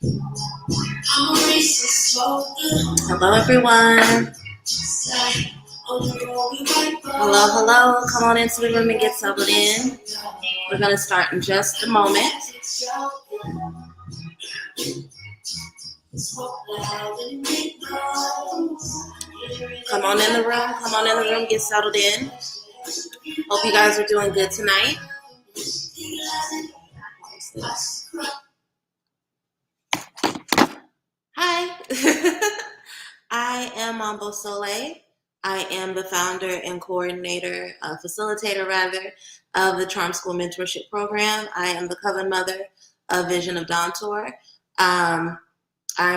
Hello, everyone. Hello, hello. Come on into the room and get settled in. We're going to start in just a moment. Come on in the room. Come on in the room. Get settled in. Hope you guys are doing good tonight. Hi. I am Mambo Soleil. I am the founder and coordinator, facilitator rather, of the Charm School Mentorship Program. I am the Coven Mother of Vision of Dawn Tour. I'm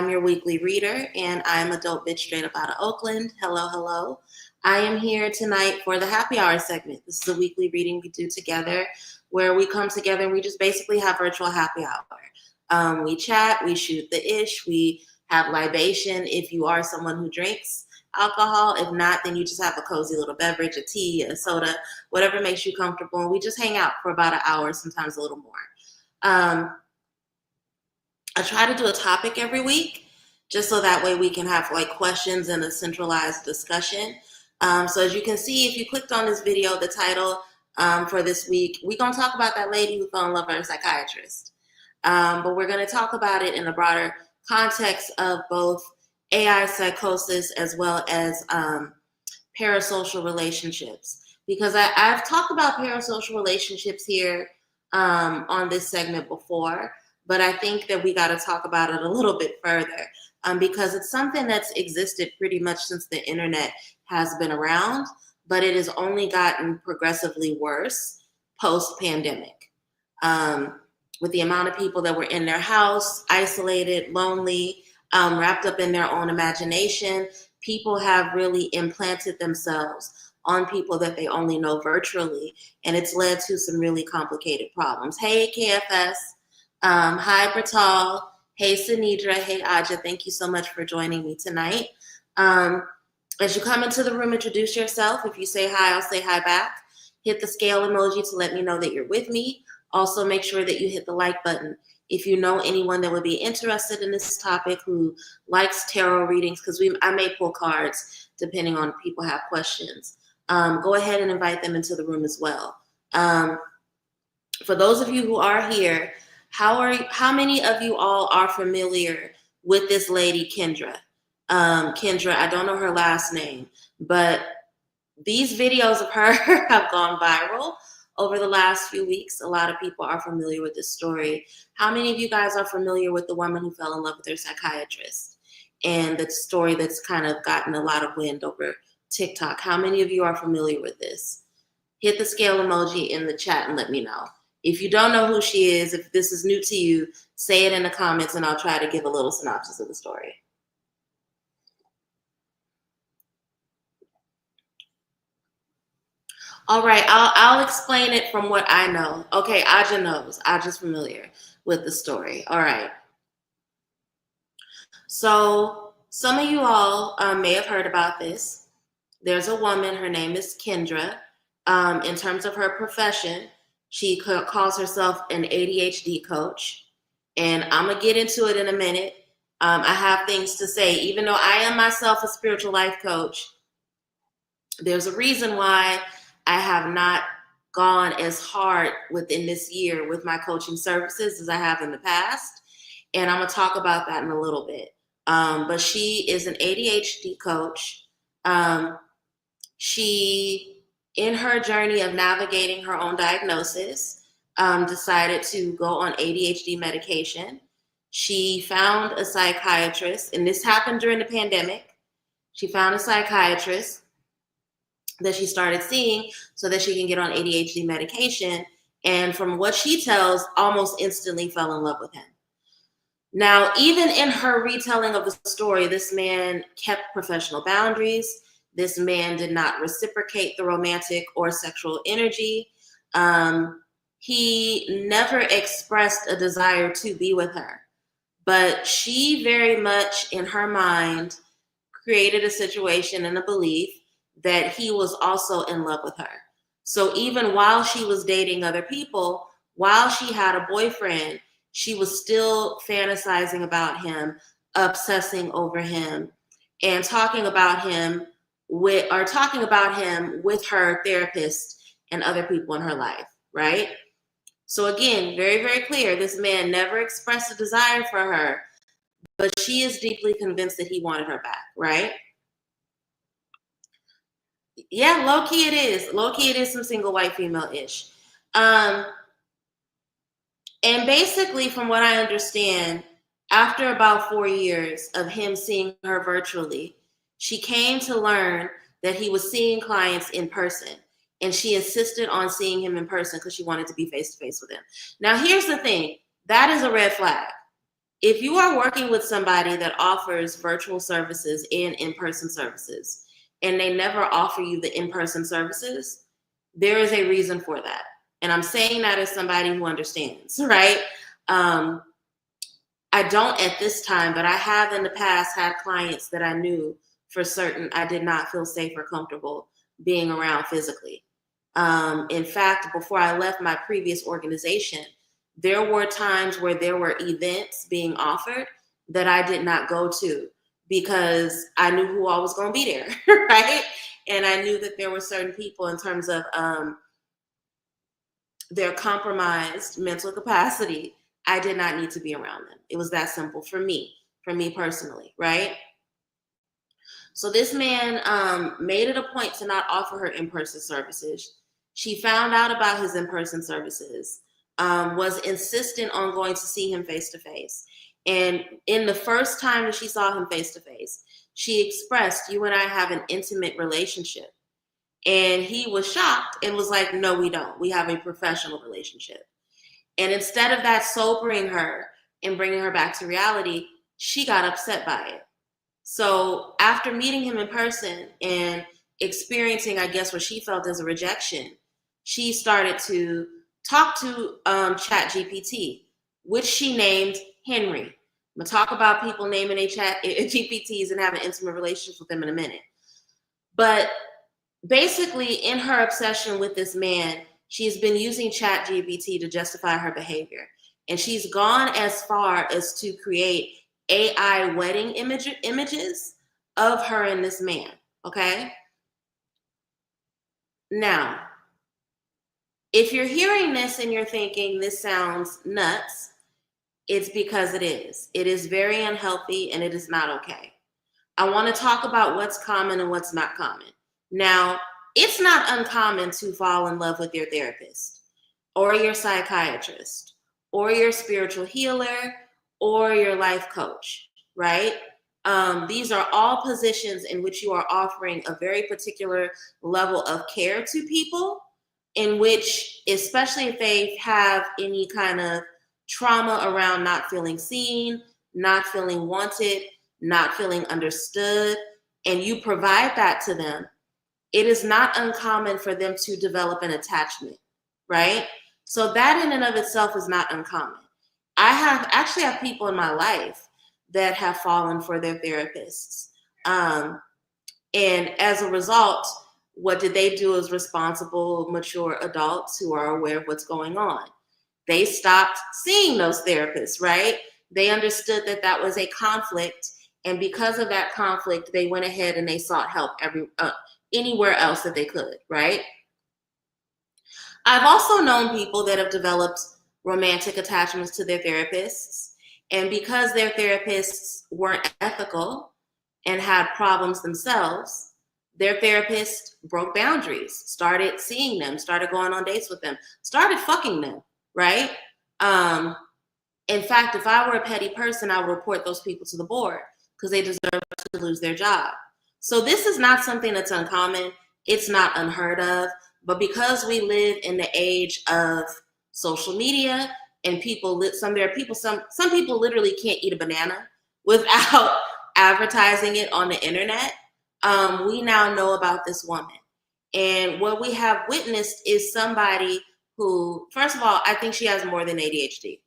your weekly reader, and I'm a dope bitch straight up out of Oakland. Hello, hello. I am here tonight for the happy hour segment. This is a weekly reading we do together where we come together and we just basically have virtual happy hour. We chat, we shoot the ish, we have libation if you are someone who drinks alcohol. If not, then you just have a cozy little beverage, a tea, a soda, whatever makes you comfortable. And we just hang out for about an hour, sometimes a little more. I try to do a topic every week just so that way we can have like questions and a centralized discussion. So as you can see, if you clicked on this video, the title for this week, we're going to talk about that lady who fell in love with her psychiatrist. But we're going to talk about it in a broader context of both AI psychosis as well as parasocial relationships. Because I've talked about parasocial relationships here on this segment before, but I think that we got to talk about it a little bit further because it's something that's existed pretty much since the internet has been around, but it has only gotten progressively worse post-pandemic. With the amount of people that were in their house, isolated, lonely, wrapped up in their own imagination, people have really implanted themselves on people that they only know virtually, and it's led to some really complicated problems. Hey, KFS. Hi, Bertal. Hey, Sanidra. Hey, Aja. Thank you so much for joining me tonight. As you come into the room, introduce yourself. If you say hi, I'll say hi back. Hit the scale emoji to let me know that you're with me. Also, make sure that you hit the like button. If you know anyone that would be interested in this topic who likes tarot readings, because I may pull cards depending on if people have questions, go ahead and invite them into the room as well. For those of you who are here, how many of you all are familiar with this lady, Kendra? Kendra, I don't know her last name, but these videos of her have gone viral over the last few weeks. A lot of people are familiar with this story. How many of you guys are familiar with the woman who fell in love with her psychiatrist and the story that's kind of gotten a lot of wind over TikTok? How many of you are familiar with this? Hit the scale emoji in the chat and let me know. If you don't know who she is, if this is new to you, say it in the comments and I'll try to give a little synopsis of the story. All right, I'll explain it from what I know. Okay, Aja knows. Aja's familiar with the story. All right. So some of you all may have heard about this. There's a woman, her name is Kendra. In terms of her profession, she calls herself an ADHD coach. And I'm going to get into it in a minute. I have things to say. Even though I am myself a spiritual life coach, there's a reason why I have not gone as hard within this year with my coaching services as I have in the past. And I'm going to talk about that in a little bit. But she is an ADHD coach. She, in her journey of navigating her own diagnosis, decided to go on ADHD medication. She found a psychiatrist, and this happened during the pandemic. She found a psychiatrist that she started seeing so that she can get on ADHD medication. And from what she tells, almost instantly fell in love with him. Now, even in her retelling of the story, this man kept professional boundaries. This man did not reciprocate the romantic or sexual energy. He never expressed a desire to be with her. But she very much, in her mind, created a situation and a belief that he was also in love with her. So even while she was dating other people, while she had a boyfriend, she was still fantasizing about him, obsessing over him, and talking about him with her therapist and other people in her life, right? So again, very, very clear, this man never expressed a desire for her, but she is deeply convinced that he wanted her back, right? Yeah, low-key it is. Low-key it is some single white female-ish. And basically, from what I understand, after about 4 years of him seeing her virtually, she came to learn that he was seeing clients in person. And she insisted on seeing him in person because she wanted to be face-to-face with him. Now, here's the thing. That is a red flag. If you are working with somebody that offers virtual services and in-person services, and they never offer you the in-person services, there is a reason for that. And I'm saying that as somebody who understands, right? I don't at this time, but I have in the past had clients that I knew for certain I did not feel safe or comfortable being around physically. In fact, before I left my previous organization, there were times where there were events being offered that I did not go to because I knew who all was going to be there, right? And I knew that there were certain people in terms of their compromised mental capacity. I did not need to be around them. It was that simple for me personally, right? So this man made it a point to not offer her in-person services. She found out about his in-person services, was insistent on going to see him face-to-face. And in the first time that she saw him face-to-face, she expressed, "You and I have an intimate relationship." And he was shocked and was like, "No, we don't. We have a professional relationship." And instead of that sobering her and bringing her back to reality, she got upset by it. So after meeting him in person and experiencing, I guess, what she felt as a rejection, she started to talk to ChatGPT, which she named Henry. I'm going to talk about people naming a chat GPTs and having intimate relationships with them in a minute. But basically, in her obsession with this man, she's been using ChatGPT to justify her behavior. And she's gone as far as to create AI wedding images of her and this man, okay? Now, if you're hearing this and you're thinking this sounds nuts, it's because it is. It is very unhealthy and it is not okay. I want to talk about what's common and what's not common. Now, it's not uncommon to fall in love with your therapist or your psychiatrist or your spiritual healer or your life coach, right? These are all positions in which you are offering a very particular level of care to people, in which, especially if they have any kind of trauma around not feeling seen, not feeling wanted, not feeling understood, and you provide that to them, it is not uncommon for them to develop an attachment, right? So that in and of itself is not uncommon. I actually have people in my life that have fallen for their therapists. And as a result, what did they do as responsible, mature adults who are aware of what's going on? They stopped seeing those therapists, right? They understood that that was a conflict. And because of that conflict, they went ahead and they sought help anywhere else that they could, right? I've also known people that have developed romantic attachments to their therapists. And because their therapists weren't ethical and had problems themselves, their therapist broke boundaries, started seeing them, started going on dates with them, started fucking them, right? In fact, if I were a petty person, I would report those people to the board because they deserve to lose their job. So this is not something that's uncommon. It's not unheard of. But because we live in the age of social media and some people literally can't eat a banana without advertising it on the internet. We now know about this woman. And what we have witnessed is somebody who, first of all, I think she has more than ADHD.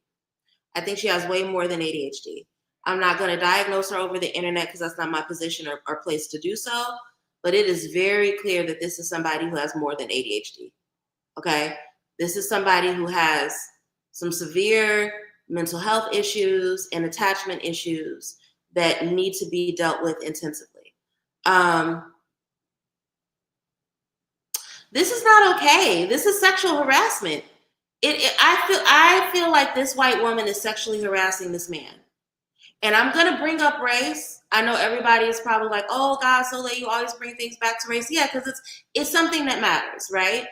I think she has way more than ADHD. I'm not going to diagnose her over the internet because that's not my position or place to do so. But it is very clear that this is somebody who has more than ADHD. Okay? This is somebody who has some severe mental health issues and attachment issues that need to be dealt with intensively. This is not okay. This is sexual harassment. I feel like this white woman is sexually harassing this man. And I'm gonna bring up race. I know everybody is probably like, "Oh God, Soleil, you always bring things back to race." Yeah, because it's something that matters, right?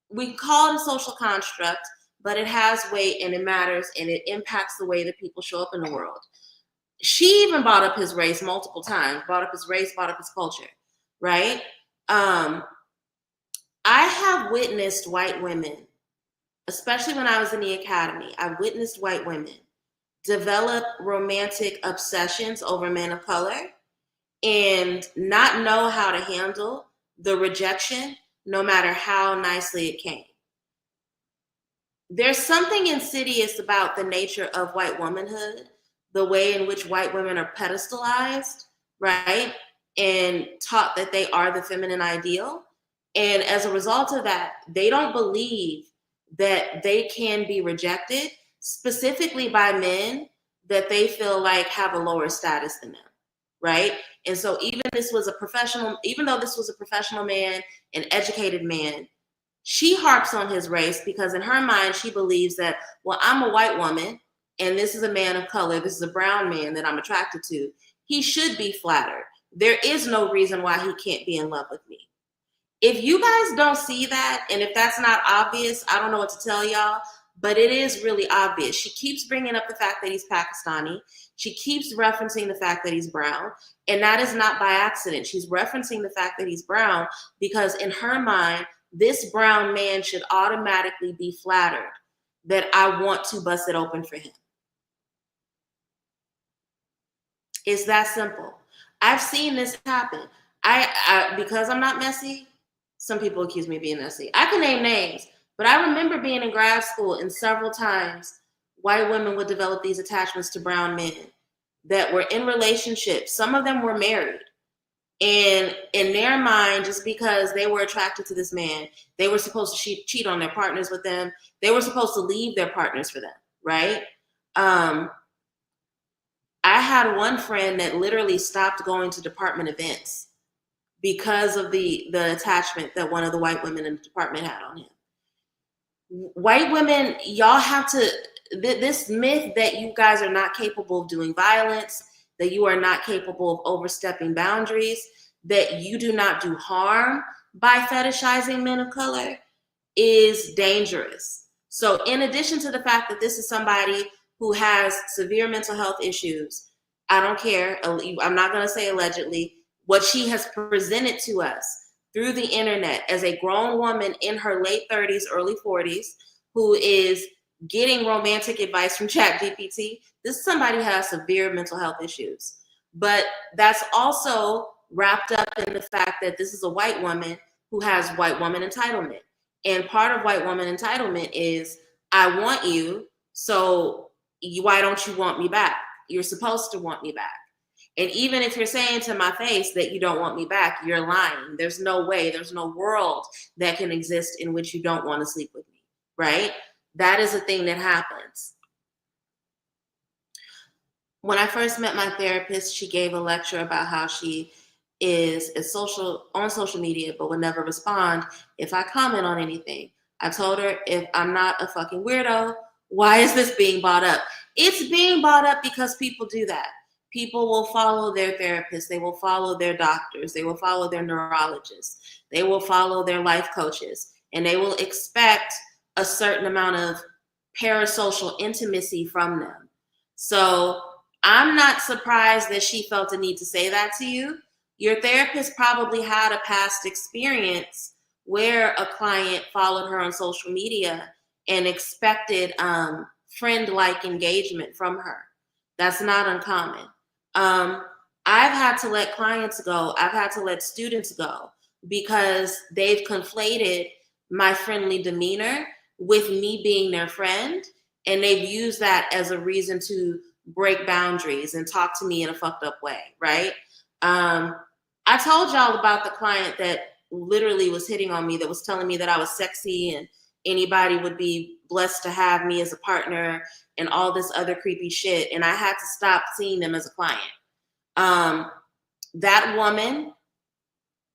We call it a social construct, but it has weight and it matters and it impacts the way that people show up in the world. She even brought up his race multiple times, brought up his race, brought up his culture, right? I have witnessed white women, especially when I was in the academy, I witnessed white women develop romantic obsessions over men of color and not know how to handle the rejection, no matter how nicely it came. There's something insidious about the nature of white womanhood, the way in which white women are pedestalized, right? And taught that they are the feminine ideal. And as a result of that, they don't believe that they can be rejected, specifically by men that they feel like have a lower status than them, right? And so even though this was a professional man, an educated man, she harps on his race because in her mind, she believes that, well, I'm a white woman and this is a man of color. This is a brown man that I'm attracted to. He should be flattered. There is no reason why he can't be in love with me. If you guys don't see that, and if that's not obvious, I don't know what to tell y'all, but it is really obvious. She keeps bringing up the fact that he's Pakistani. She keeps referencing the fact that he's brown, and that is not by accident. She's referencing the fact that he's brown because in her mind, this brown man should automatically be flattered that I want to bust it open for him. It's that simple. I've seen this happen. Because I'm not messy, some people accuse me of being messy. I can name names, but I remember being in grad school and several times white women would develop these attachments to brown men that were in relationships. Some of them were married. And in their mind, just because they were attracted to this man, they were supposed to cheat on their partners with them. They were supposed to leave their partners for them, right? I had one friend that literally stopped going to department events because of the attachment that one of the white women in the department had on him. White women, y'all have to, this myth that you guys are not capable of doing violence, that you are not capable of overstepping boundaries, that you do not do harm by fetishizing men of color is dangerous. So in addition to the fact that this is somebody who has severe mental health issues, I don't care, I'm not going to say allegedly, what she has presented to us through the internet as a grown woman in her late 30s, early 40s, who is getting romantic advice from ChatGPT. This is somebody who has severe mental health issues. But that's also wrapped up in the fact that this is a white woman who has white woman entitlement. And part of white woman entitlement is, I want you, so why don't you want me back? You're supposed to want me back. And even if you're saying to my face that you don't want me back, you're lying. There's no way, there's no world that can exist in which you don't want to sleep with me, right? That is a thing that happens. When I first met my therapist, she gave a lecture about how she is on social media, but would never respond if I comment on anything. I told her, if I'm not a fucking weirdo, why is this being brought up? It's being brought up because people do that. People will follow their therapists. They will follow their doctors. They will follow their neurologists. They will follow their life coaches. And they will expect a certain amount of parasocial intimacy from them. So I'm not surprised that she felt the need to say that to you. Your therapist probably had a past experience where a client followed her on social media and expected friend-like engagement from her. That's not uncommon. I've had to let clients go. I've had to let students go because they've conflated my friendly demeanor with me being their friend. And they've used that as a reason to break boundaries and talk to me in a fucked up way, right? I told y'all about the client that literally was hitting on me, that was telling me that I was sexy anybody would be blessed to have me as a partner and all this other creepy shit. And I had to stop seeing them as a client. That woman,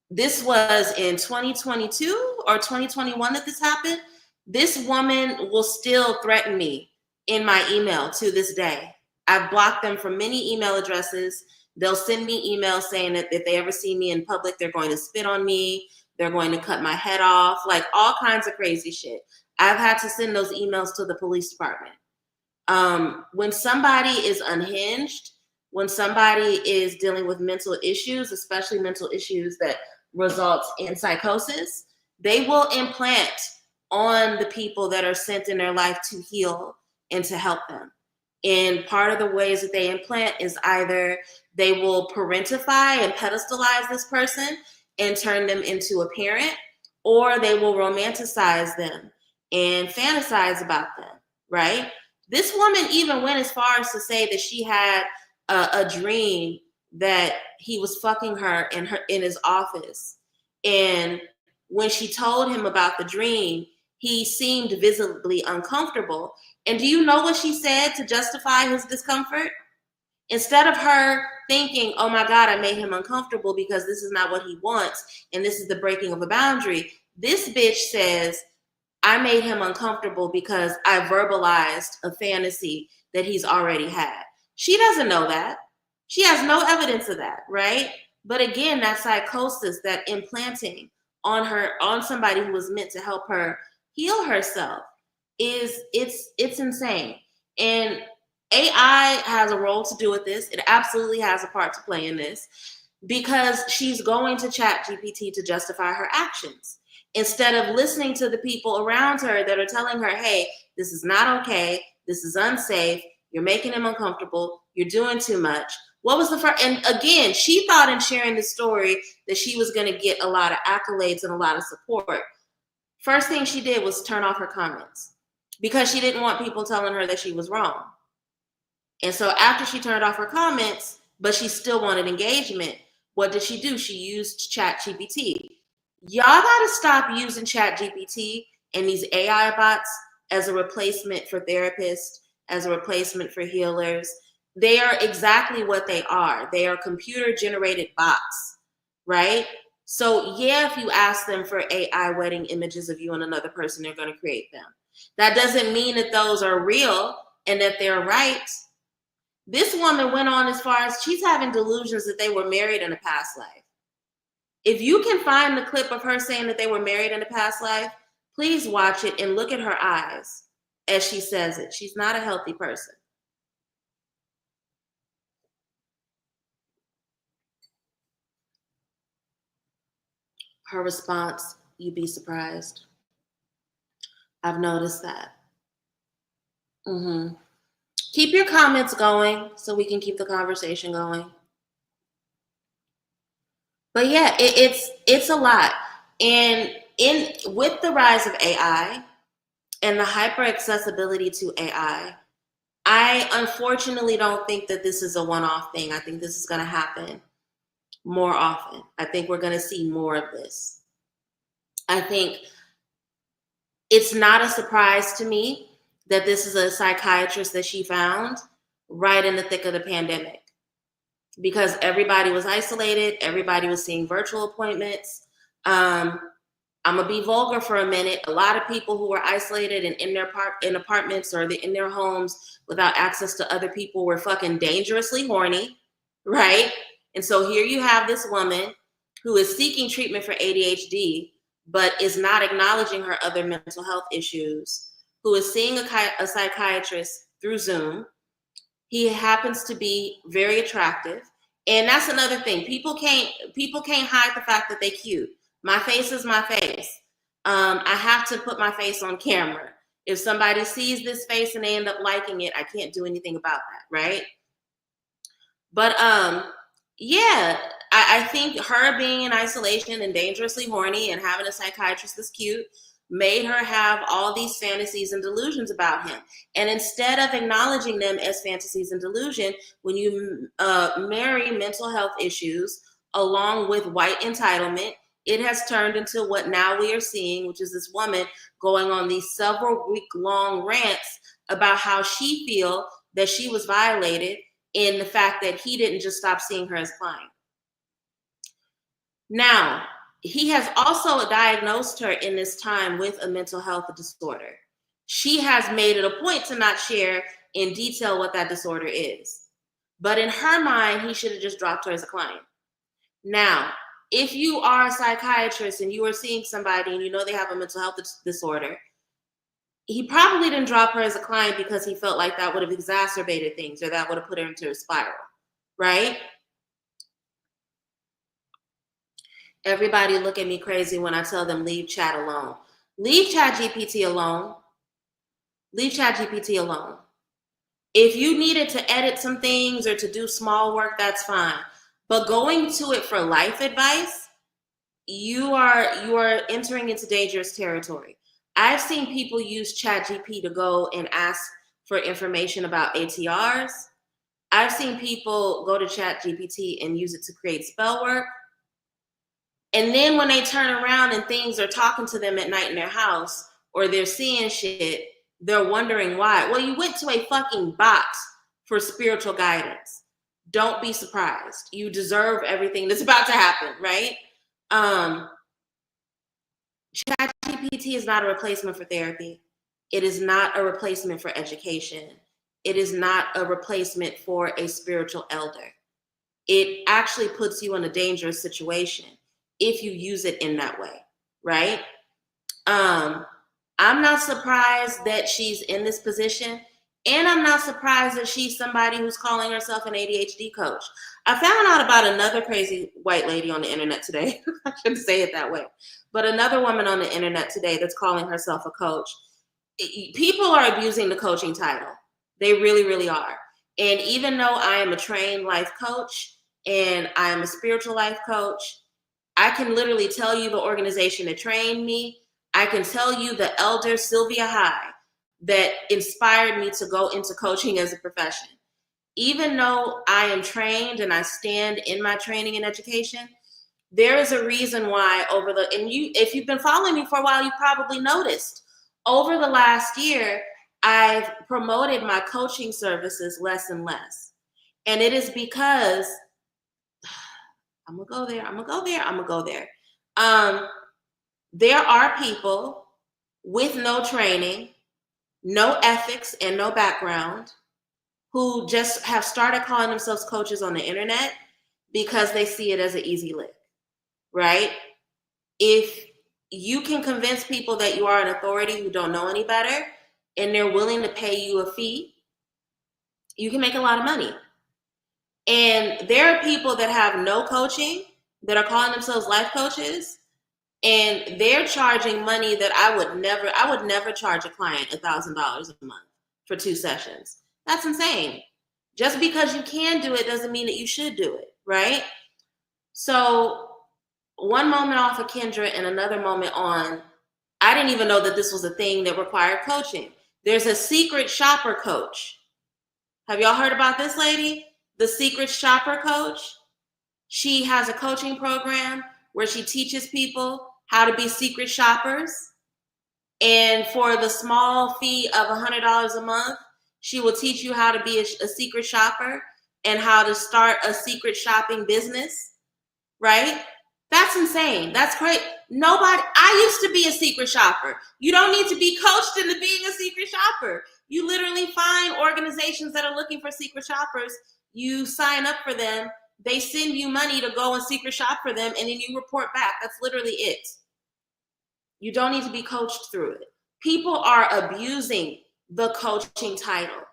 this was in 2022 or 2021 that this happened. This woman will still threaten me in my email to this day. I've blocked them from many email addresses. They'll send me emails saying that if they ever see me in public, they're going to spit on me. They're going to cut my head off, like all kinds of crazy shit. I've had to send those emails to the police department. When somebody is unhinged, when somebody is dealing with mental issues, especially mental issues that results in psychosis, they will implant on the people that are sent in their life to heal and to help them. And part of the ways that they implant is either they will parentify and pedestalize this person and turn them into a parent, or they will romanticize them and fantasize about them, right? This woman even went as far as to say that she had a dream that he was fucking her in his office. And when she told him about the dream, he seemed visibly uncomfortable. And do you know what she said to justify his discomfort? Instead of her thinking, oh my God, I made him uncomfortable because this is not what he wants and this is the breaking of a boundary, this bitch says, I made him uncomfortable because I verbalized a fantasy that he's already had. She doesn't know that. She has no evidence of that, right? But again, that psychosis, that implanting on somebody who was meant to help her heal herself, it's insane. And AI has a role to do with this. It absolutely has a part to play in this because she's going to ChatGPT to justify her actions instead of listening to the people around her that are telling her, hey, this is not okay. This is unsafe. You're making him uncomfortable. You're doing too much. What was the first? And again, she thought in sharing the story that she was going to get a lot of accolades and a lot of support. First thing she did was turn off her comments because she didn't want people telling her that she was wrong. And so after she turned off her comments, but she still wanted engagement, what did she do? She used ChatGPT. Y'all got to stop using ChatGPT and these AI bots as a replacement for therapists, as a replacement for healers. They are exactly what they are. They are computer-generated bots, right? So yeah, if you ask them for AI wedding images of you and another person, they're going to create them. That doesn't mean that those are real and that they're right. This woman went on as far as she's having delusions that they were married in a past life. If you can find the clip of her saying that they were married in a past life, please watch it and look at her eyes as she says it. She's not a healthy person. Her response, you'd be surprised. I've noticed that. Keep your comments going so we can keep the conversation going. But yeah, it's a lot. And with the rise of AI and the hyper accessibility to AI, I unfortunately don't think that this is a one-off thing. I think this is going to happen more often. I think we're going to see more of this. I think it's not a surprise to me that this is a psychiatrist that she found right in the thick of the pandemic because everybody was isolated. Everybody was seeing virtual appointments. I'm going to be vulgar for a minute. A lot of people who were isolated and in apartments or in their homes without access to other people were fucking dangerously horny, right? And so here you have this woman who is seeking treatment for ADHD, but is not acknowledging her other mental health issues, who is seeing a psychiatrist through Zoom. He happens to be very attractive. And that's another thing. People can't hide the fact that they're cute. My face is my face. I have to put my face on camera. If somebody sees this face and they end up liking it, I can't do anything about that, right? But yeah, I think her being in isolation and dangerously horny and having a psychiatrist that's cute made her have all these fantasies and delusions about him. And instead of acknowledging them as fantasies and delusion, when you marry mental health issues along with white entitlement, it has turned into what now we are seeing, which is this woman going on these several week-long rants about how she feel that she was violated in the fact that he didn't just stop seeing her as a client. Now, he has also diagnosed her in this time with a mental health disorder. She has made it a point to not share in detail what that disorder is. But in her mind, he should have just dropped her as a client. Now, if you are a psychiatrist and you are seeing somebody and you know they have a mental health disorder, he probably didn't drop her as a client because he felt like that would have exacerbated things or that would have put her into a spiral, right? Everybody look at me crazy when I tell them leave chat alone. Leave ChatGPT alone. Leave ChatGPT alone. If you needed to edit some things or to do small work, that's fine. But going to it for life advice, you are entering into dangerous territory. I've seen people use ChatGPT to go and ask for information about ATRs. I've seen people go to ChatGPT and use it to create spell work. And then when they turn around and things are talking to them at night in their house or they're seeing shit, they're wondering why. Well, you went to a fucking box for spiritual guidance. Don't be surprised. You deserve everything that's about to happen, right? ChatGPT is not a replacement for therapy. It is not a replacement for education. It is not a replacement for a spiritual elder. It actually puts you in a dangerous situation if you use it in that way, right? I'm not surprised that she's in this position, and I'm not surprised that she's somebody who's calling herself an ADHD coach. I found out about another crazy white lady on the internet today. I shouldn't say it that way, but another woman on the internet today that's calling herself a coach. People are abusing the coaching title. They really, really are. And even though I am a trained life coach and I am a spiritual life coach, I can literally tell you the organization that trained me. I can tell you the elder Sylvia High that inspired me to go into coaching as a profession. Even though I am trained and I stand in my training and education, there is a reason why if you've been following me for a while, you probably noticed over the last year, I've promoted my coaching services less and less. And it is because I'm gonna go there. There are people with no training, no ethics, and no background who just have started calling themselves coaches on the internet because they see it as an easy lick, right? If you can convince people that you are an authority who don't know any better and they're willing to pay you a fee, you can make a lot of money. And there are people that have no coaching that are calling themselves life coaches, and they're charging money that I would never charge a client $1,000 a month for 2 sessions. That's insane. Just because you can do it doesn't mean that you should do it, right? So one moment off of Kendra and another moment on, I didn't even know that this was a thing that required coaching. There's a secret shopper coach. Have y'all heard about this lady? The secret shopper coach. She has a coaching program where she teaches people how to be secret shoppers. And for the small fee of $100 a month, she will teach you how to be a secret shopper and how to start a secret shopping business, right? That's insane. That's great. I used to be a secret shopper. You don't need to be coached into being a secret shopper. You literally find organizations that are looking for secret shoppers. You sign up for them. They send you money to go and secret shop for them, and then you report back. That's literally it. You don't need to be coached through it. People are abusing the coaching title.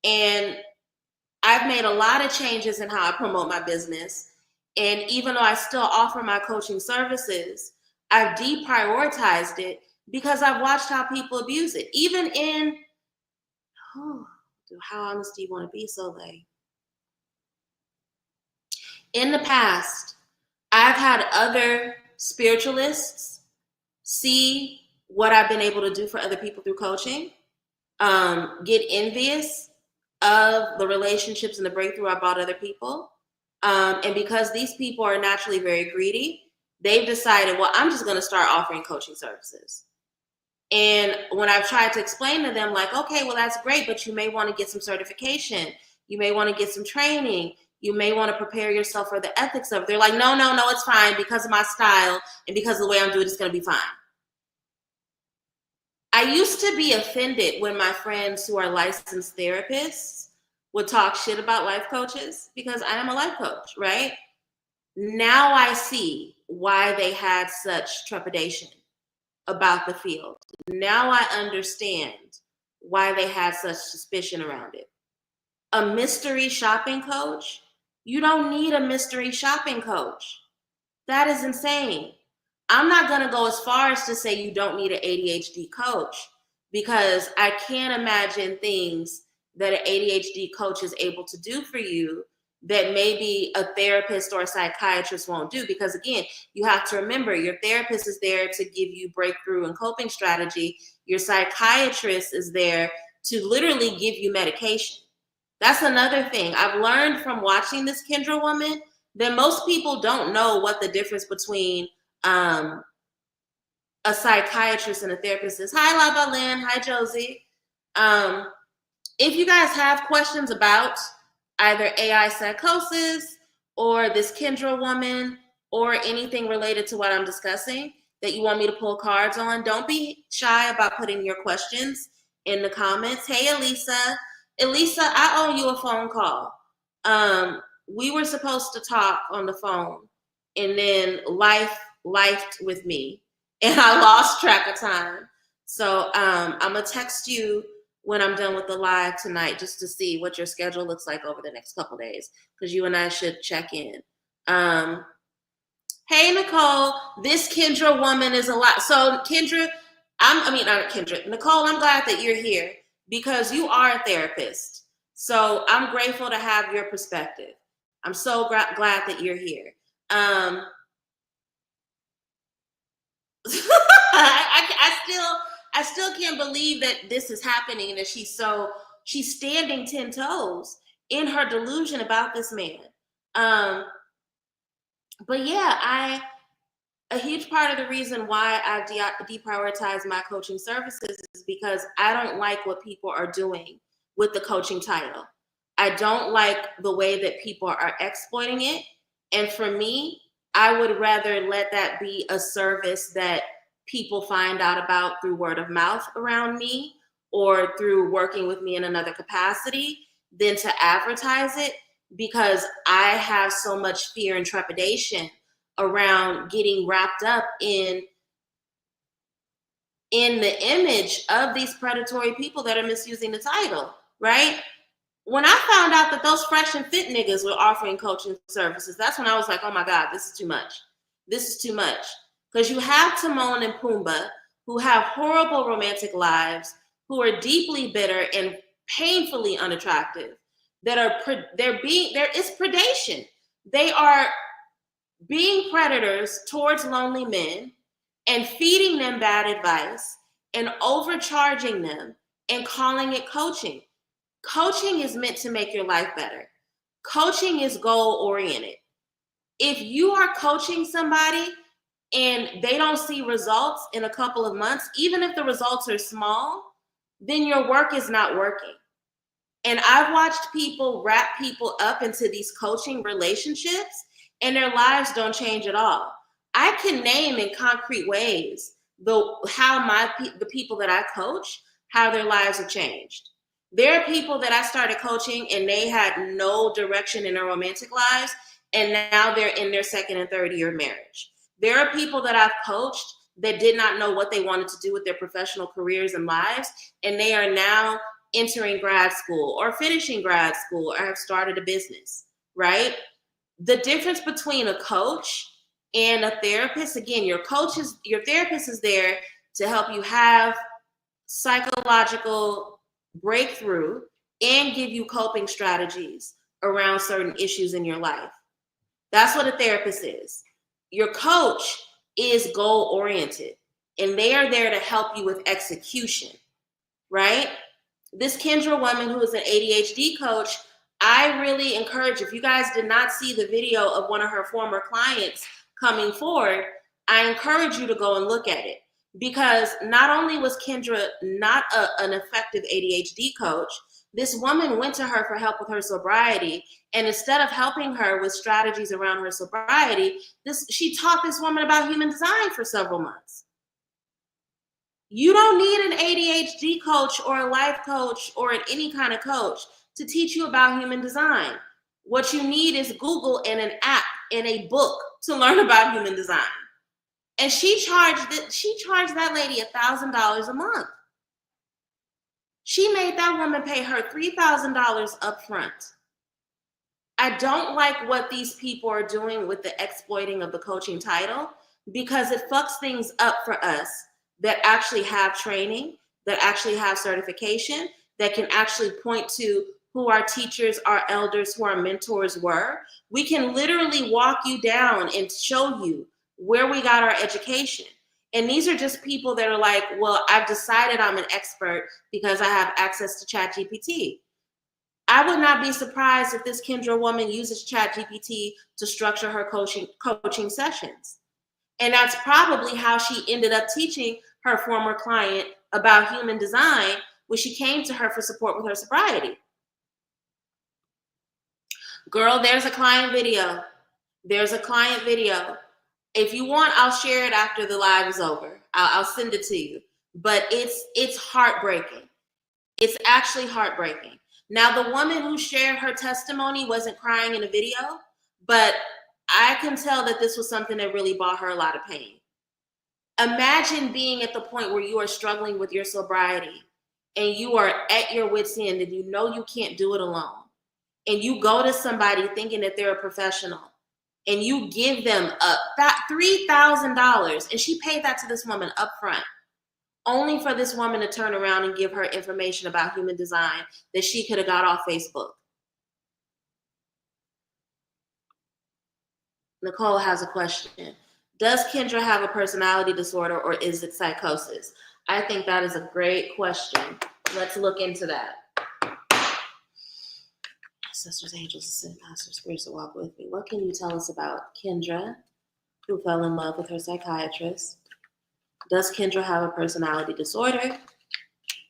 And I've made a lot of changes in how I promote my business. And even though I still offer my coaching services, I've deprioritized it because I've watched how people abuse it. Even in, how honest do you want to be, Soleil? In the past, I've had other spiritualists see what I've been able to do for other people through coaching, get envious of the relationships and the breakthrough I brought other people. And because these people are naturally very greedy, they've decided, well, I'm just going to start offering coaching services. And when I've tried to explain to them, like, okay, well, that's great, but you may want to get some certification. You may want to get some training. You may want to prepare yourself for the ethics of it. They're like, no, it's fine. Because of my style and because of the way I'm doing it, it's going to be fine. I used to be offended when my friends who are licensed therapists would talk shit about life coaches because I am a life coach, right? Now I see why they had such trepidation about the field. Now I understand why they had such suspicion around it. A mystery shopping coach? You don't need a mystery shopping coach. That is insane. I'm not going to go as far as to say you don't need an ADHD coach, because I can't imagine things that an ADHD coach is able to do for you that maybe a therapist or a psychiatrist won't do. Because again, you have to remember, your therapist is there to give you breakthrough and coping strategy. Your psychiatrist is there to literally give you medication. That's another thing. I've learned from watching this Kendra woman that most people don't know what the difference between a psychiatrist and a therapist is. Hi, Lava Lynn. Hi, Josie. If you guys have questions about either AI psychosis or this Kendra woman or anything related to what I'm discussing that you want me to pull cards on, don't be shy about putting your questions in the comments. Hey, Elisa. Elisa, I owe you a phone call. We were supposed to talk on the phone, and then life lifed with me, and I lost track of time. So I'm gonna text you when I'm done with the live tonight, just to see what your schedule looks like over the next couple days, because you and I should check in. Hey, Nicole, this Kendra woman is a lot. So Kendra, not Kendra, Nicole, I'm glad that you're here because you are a therapist. So I'm grateful to have your perspective. I'm so glad that you're here. I still can't believe that this is happening and that she's standing 10 toes in her delusion about this man. But yeah, a huge part of the reason why I deprioritize my coaching services is because I don't like what people are doing with the coaching title. I don't like the way that people are exploiting it. And for me, I would rather let that be a service that people find out about through word of mouth around me or through working with me in another capacity than to advertise it, because I have so much fear and trepidation around getting wrapped up in the image of these predatory people that are misusing the title, right? When I found out that those fresh and fit niggas were offering coaching services, that's when I was like, oh my God, this is too much. This is too much. Because you have Timon and Pumbaa who have horrible romantic lives, who are deeply bitter and painfully unattractive, there is predation. They are being predators towards lonely men and feeding them bad advice and overcharging them and calling it coaching. Coaching is meant to make your life better. Coaching is goal-oriented. If you are coaching somebody and they don't see results in a couple of months, even if the results are small, then your work is not working. And I've watched people wrap people up into these coaching relationships and their lives don't change at all. I can name in concrete ways the people that I coach, how their lives have changed. There are people that I started coaching and they had no direction in their romantic lives, and now they're in their second and third year of marriage. There are people that I've coached that did not know what they wanted to do with their professional careers and lives, and they are now entering grad school or finishing grad school or have started a business, right? The difference between a coach and a therapist, again, your therapist is there to help you have psychological breakthrough and give you coping strategies around certain issues in your life. That's what a therapist is. Your coach is goal-oriented, and they are there to help you with execution, right? This Kendra woman who is an ADHD coach, I really encourage, if you guys did not see the video of one of her former clients coming forward, I encourage you to go and look at it. Because not only was Kendra not an effective ADHD coach, this woman went to her for help with her sobriety. And instead of helping her with strategies around her sobriety, she taught this woman about human design for several months. You don't need an ADHD coach or a life coach or any kind of coach to teach you about human design. What you need is Google and an app and a book to learn about human design. And she charged that lady $1,000 a month. She made that woman pay her $3,000 up front. I don't like what these people are doing with the exploiting of the coaching title, because it fucks things up for us that actually have training, that actually have certification, that can actually point to who our teachers, our elders, who our mentors were. We can literally walk you down and show you where we got our education. And these are just people that are like, well, I've decided I'm an expert because I have access to ChatGPT. I would not be surprised if this Kendra woman uses ChatGPT to structure her coaching sessions. And that's probably how she ended up teaching her former client about human design when she came to her for support with her sobriety. Girl, there's a client video. There's a client video. If you want, I'll share it after the live is over. I'll send it to you. But it's heartbreaking. It's actually heartbreaking. Now, the woman who shared her testimony wasn't crying in the video, but I can tell that this was something that really brought her a lot of pain. Imagine being at the point where you are struggling with your sobriety and you are at your wit's end and you know you can't do it alone. And you go to somebody thinking that they're a professional and you give them $3,000, and she paid that to this woman up front, only for this woman to turn around and give her information about human design that she could have got off Facebook. Nicole has a question. Does Kendra have a personality disorder, or is it psychosis? I think that is a great question. Let's look into that. Sisters, angels, ascended masters, spirits that walk with me. What can you tell us about Kendra, who fell in love with her psychiatrist? Does Kendra have a personality disorder?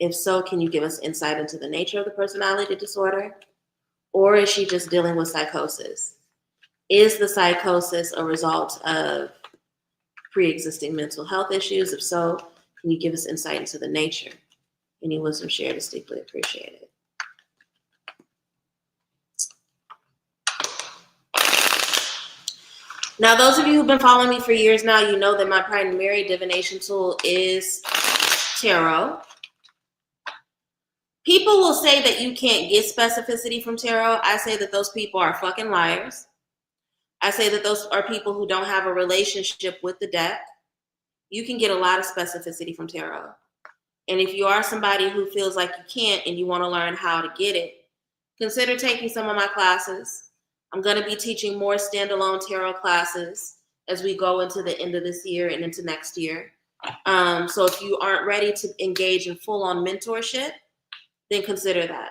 If so, can you give us insight into the nature of the personality disorder? Or is she just dealing with psychosis? Is the psychosis a result of pre-existing mental health issues? If so, can you give us insight into the nature? Any wisdom shared is deeply appreciated. Now, those of you who've been following me for years now, you know that my primary divination tool is tarot. People will say that you can't get specificity from tarot. I say that those people are fucking liars. I say that those are people who don't have a relationship with the deck. You can get a lot of specificity from tarot. And if you are somebody who feels like you can't and you want to learn how to get it, consider taking some of my classes. I'm going to be teaching more standalone tarot classes as we go into the end of this year and into next year. So if you aren't ready to engage in full-on mentorship, then consider that.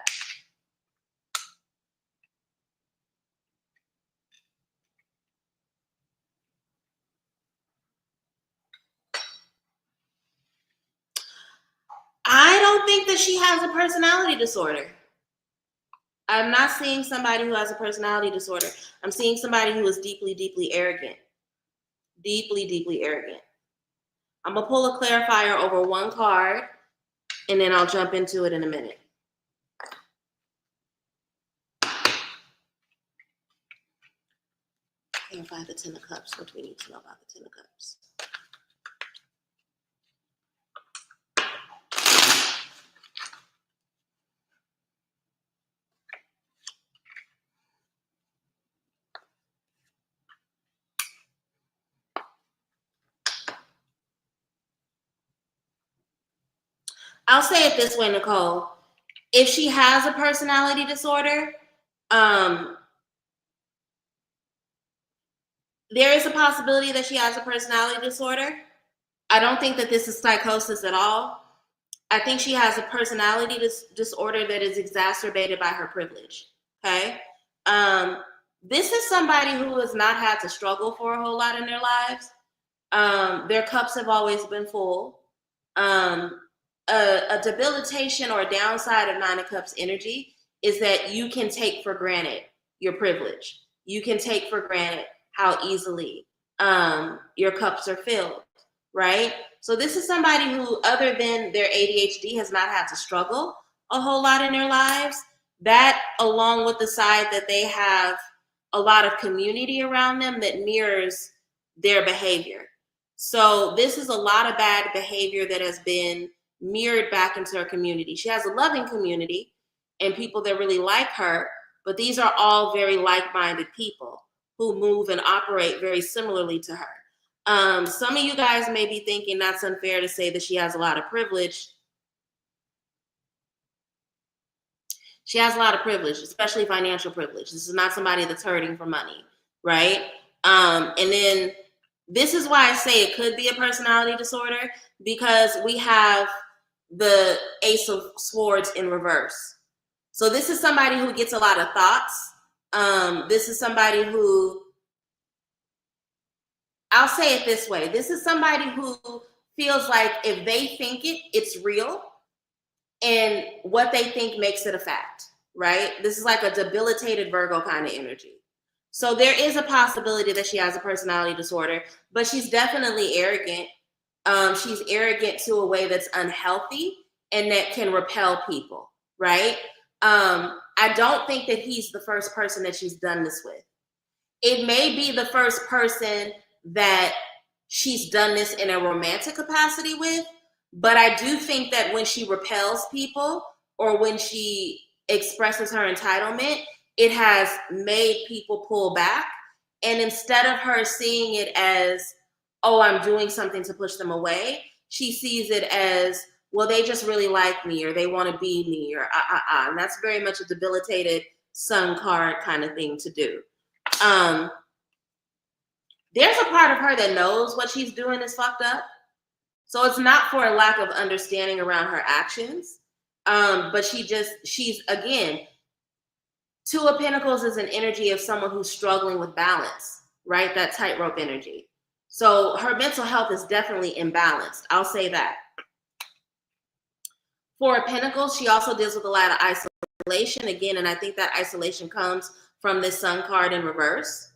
I don't think that she has a personality disorder. I'm not seeing somebody who has a personality disorder. I'm seeing somebody who is deeply, deeply arrogant. Deeply, deeply arrogant. I'm going to pull a clarifier over one card, and then I'll jump into it in a minute. Clarify the Ten of Cups. What do we need to know about the Ten of Cups? I'll say it this way, Nicole. If she has a personality disorder, there is a possibility that she has a personality disorder. I don't think that this is psychosis at all. I think she has a personality disorder that is exacerbated by her privilege. Okay. This is somebody who has not had to struggle for a whole lot in their lives. Their cups have always been full. A debilitation or a downside of Nine of Cups energy is that you can take for granted your privilege. You can take for granted how easily your cups are filled, right? So this is somebody who, other than their ADHD, has not had to struggle a whole lot in their lives. That, along with the side that they have a lot of community around them that mirrors their behavior. So this is a lot of bad behavior that has been mirrored back into her community. She has a loving community and people that really like her, but these are all very like-minded people who move and operate very similarly to her. Some of you guys may be thinking that's unfair to say that she has a lot of privilege. She has a lot of privilege, especially financial privilege. This is not somebody that's hurting for money, right? And then this is why I say it could be a personality disorder, because we have the Ace of Swords in reverse. So this is somebody who gets a lot of thoughts. This is somebody who, I'll say it this way. This is somebody who feels like if they think it, it's real. And what they think makes it a fact, right? This is like a debilitated Virgo kind of energy. So there is a possibility that she has a personality disorder, but she's definitely arrogant. She's arrogant to a way that's unhealthy and that can repel people, right? I don't think that he's the first person that she's done this with. It may be the first person that she's done this in a romantic capacity with, but I do think that when she repels people or when she expresses her entitlement, it has made people pull back. And instead of her seeing it as, oh, I'm doing something to push them away, she sees it as, well, they just really like me, or they want to be me, or And that's very much a debilitated Sun card kind of thing to do. There's a part of her that knows what she's doing is fucked up. So it's not for a lack of understanding around her actions. But she's again, Two of Pentacles is an energy of someone who's struggling with balance, right? That tightrope energy. So her mental health is definitely imbalanced. I'll say that. Four of Pentacles, she also deals with a lot of isolation again. And I think that isolation comes from this Sun card in reverse.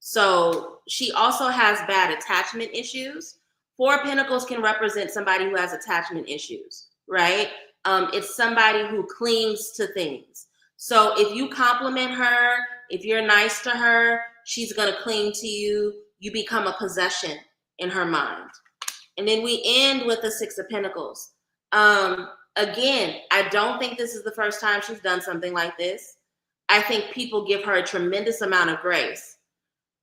So she also has bad attachment issues. Four of Pentacles can represent somebody who has attachment issues, right? It's somebody who clings to things. So if you compliment her, if you're nice to her, she's going to cling to you. You become a possession in her mind. And then we end with the Six of Pentacles. Again, I don't think this is the first time she's done something like this. I think people give her a tremendous amount of grace.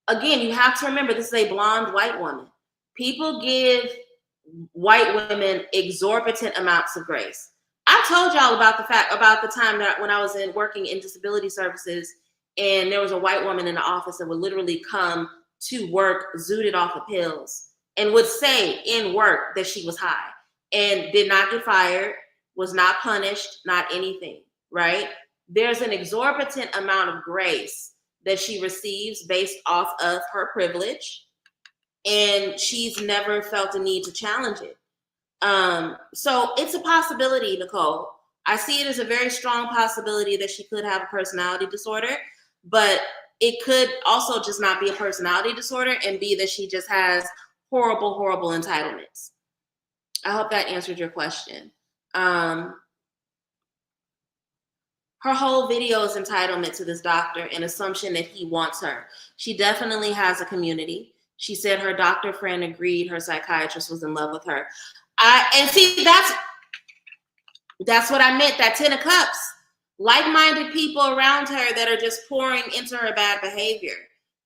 Again, you have to remember, this is a blonde white woman. People give white women exorbitant amounts of grace. I told y'all about the time that when I was working in disability services, and there was a white woman in the office that would literally come to work zooted off of pills and would say in work that she was high and did not get fired, was not punished, not anything, right? There's an exorbitant amount of grace that she receives based off of her privilege, and she's never felt a need to challenge it. So it's a possibility, Nicole. I see it as a very strong possibility that she could have a personality disorder, but it could also just not be a personality disorder and be that she just has horrible, horrible entitlements. I hope that answered your question. Her whole video is entitlement to this doctor and assumption that he wants her. She definitely has a community. She said her doctor friend agreed her psychiatrist was in love with her. And see, that's what I meant, that 10 of Cups. Like-minded people around her that are just pouring into her bad behavior,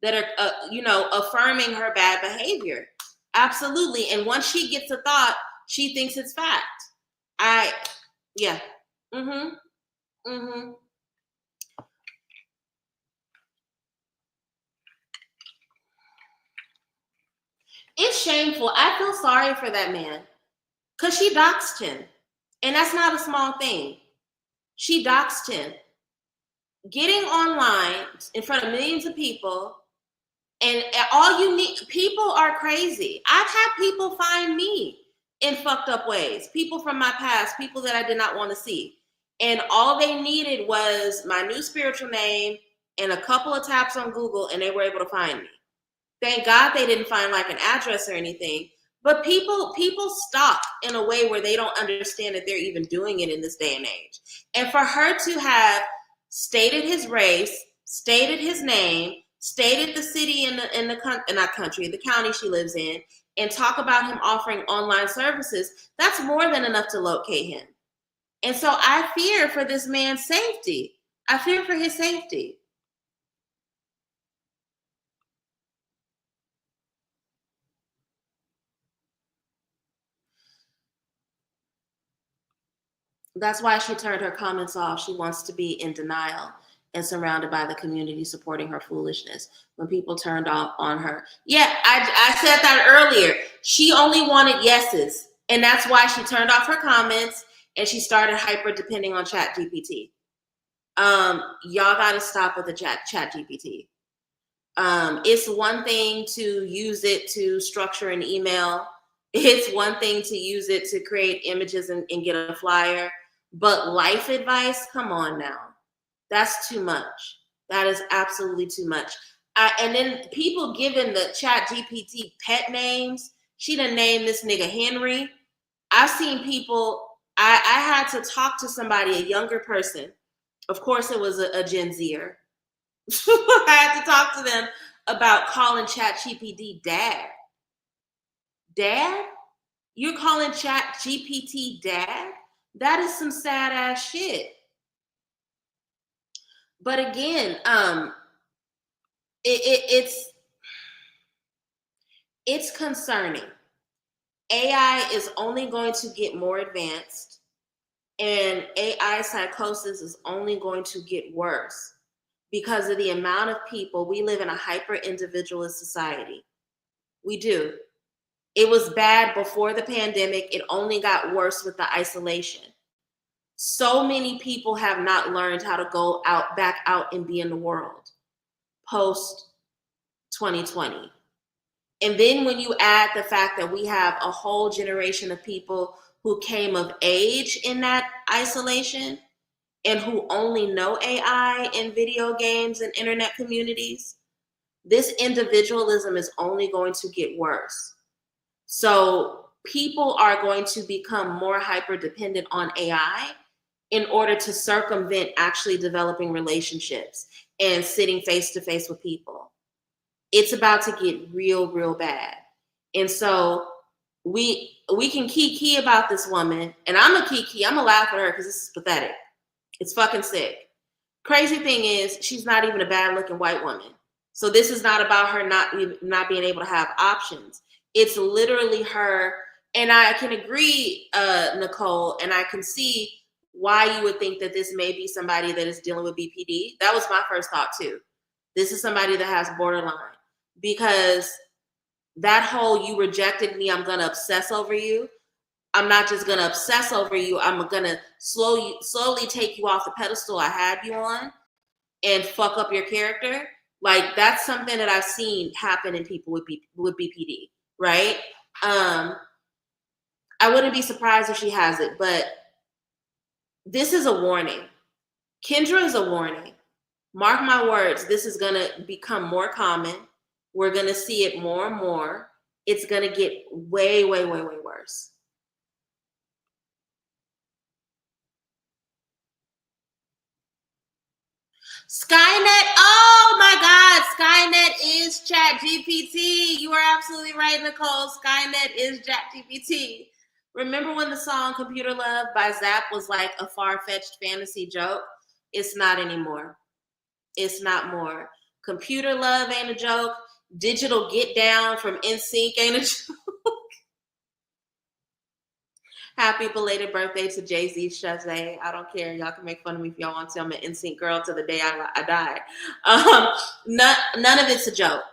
that are, affirming her bad behavior. Absolutely. And once she gets a thought, she thinks it's fact. Yeah. Mm-hmm. Mm-hmm. It's shameful. I feel sorry for that man because she doxed him. And that's not a small thing. She doxed him. getting online in front of millions of people, and all you need, people are crazy. I've had people find me in fucked up ways, people from my past, people that I did not want to see. And all they needed was my new spiritual name and a couple of taps on Google, and they were able to find me. Thank God they didn't find like an address or anything. But people stalk in a way where they don't understand that they're even doing it in this day and age. And for her to have stated his race, stated his name, stated the city in the county she lives in, and talk about him offering online services, that's more than enough to locate him. And so I fear for this man's safety. I fear for his safety. That's why she turned her comments off. She wants to be in denial and surrounded by the community supporting her foolishness. When people turned on her. Yeah, I said that earlier. She only wanted yeses. And that's why she turned off her comments and she started hyper depending on Chat GPT. Y'all got to stop with the Chat GPT. It's one thing to use it to structure an email. It's one thing to use it to create images and get a flyer. But life advice, come on now. That's too much. That is absolutely too much. And then people giving the Chat GPT pet names. She done named this nigga Henry. I've seen people, I had to talk to somebody, a younger person. Of course, it was a Gen Zer. I had to talk to them about calling Chat GPT dad. Dad? You're calling Chat GPT dad? That is some sad ass shit. But again, it's concerning. AI is only going to get more advanced, and AI psychosis is only going to get worse because of the amount of people. We live in a hyper individualist society. We do. It was bad before the pandemic. It only got worse with the isolation. So many people have not learned how to go back out and be in the world post 2020. And then when you add the fact that we have a whole generation of people who came of age in that isolation and who only know AI and video games and internet communities, this individualism is only going to get worse. So people are going to become more hyper dependent on AI in order to circumvent actually developing relationships and sitting face to face with people. It's about to get real, real bad. And so we can kiki about this woman, and I'm a kiki. I'm gonna laugh at her because this is pathetic. It's fucking sick. Crazy thing is, she's not even a bad looking white woman. So this is not about her not being able to have options. It's literally her. And I can agree, Nicole, and I can see why you would think that this may be somebody that is dealing with BPD. That was my first thought too. This is somebody that has borderline, because that whole "you rejected me, I'm gonna obsess over you." I'm not just gonna obsess over you. I'm gonna slowly take you off the pedestal I had you on and fuck up your character. Like, that's something that I've seen happen in people with BPD, right? I wouldn't be surprised if she has it, but this is a warning. Kendra is a warning. Mark my words, this is going to become more common. We're going to see it more and more. It's going to get way, way, way, way worse. Skynet. Oh my God. Skynet is Chat GPT. You are absolutely right, Nicole. Skynet is Chat GPT. Remember when the song Computer Love by Zapp was like a far-fetched fantasy joke? It's not anymore. It's not more. Computer Love ain't a joke. Digital Get Down from NSYNC ain't a joke. Happy belated birthday to Jay-Z, Shazay. I don't care. Y'all can make fun of me if y'all want to. I'm an NSYNC girl to the day I die. None of it's a joke.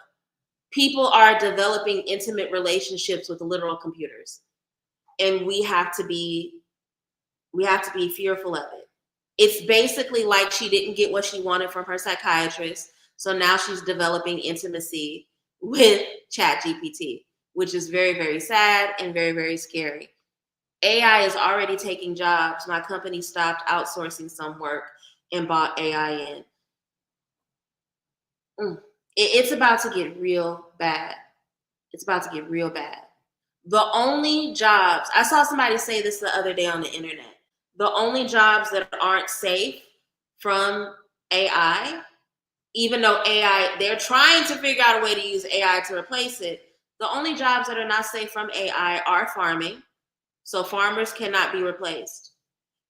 People are developing intimate relationships with literal computers. And we have to be fearful of it. It's basically like she didn't get what she wanted from her psychiatrist. So now she's developing intimacy with ChatGPT, which is very, very sad and very, very scary. AI is already taking jobs. My company stopped outsourcing some work and bought AI in. It's about to get real bad. It's about to get real bad. The only jobs, I saw somebody say this the other day on the internet, the only jobs that aren't safe from AI, even though AI, they're trying to figure out a way to use AI to replace it. The only jobs that are not safe from AI are farming. So farmers cannot be replaced.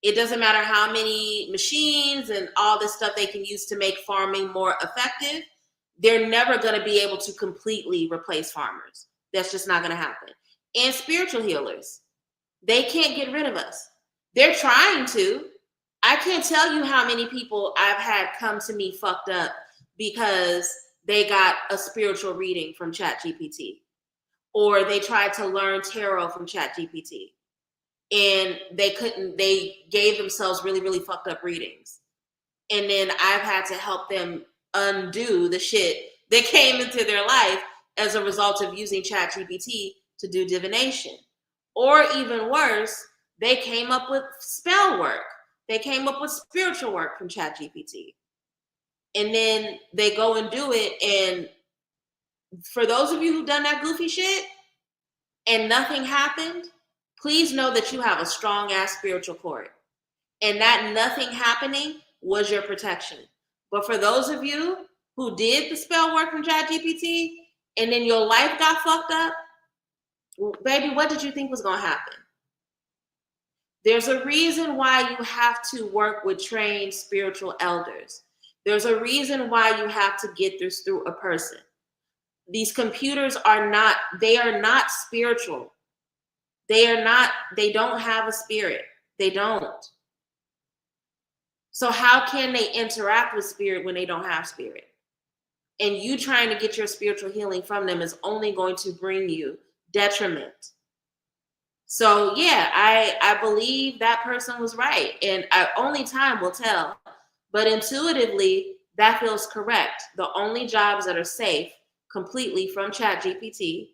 It doesn't matter how many machines and all this stuff they can use to make farming more effective. They're never going to be able to completely replace farmers. That's just not going to happen. And spiritual healers, they can't get rid of us. They're trying to. I can't tell you how many people I've had come to me fucked up because they got a spiritual reading from ChatGPT, or they tried to learn tarot from ChatGPT, and they gave themselves really, really fucked up readings. And then I've had to help them undo the shit that came into their life as a result of using ChatGPT to do divination. Or even worse, they came up with spell work. They came up with spiritual work from ChatGPT. And then they go and do it. And for those of you who've done that goofy shit and nothing happened, please know that you have a strong ass spiritual cord. And that nothing happening was your protection. But for those of you who did the spell work from ChatGPT and then your life got fucked up, baby, what did you think was going to happen? There's a reason why you have to work with trained spiritual elders. There's a reason why you have to get this through a person. These computers are not spiritual. They don't have a spirit. They don't. So how can they interact with spirit when they don't have spirit? And you trying to get your spiritual healing from them is only going to bring you detriment. So yeah, I believe that person was right, and only time will tell. But intuitively, that feels correct. The only jobs that are safe completely from ChatGPT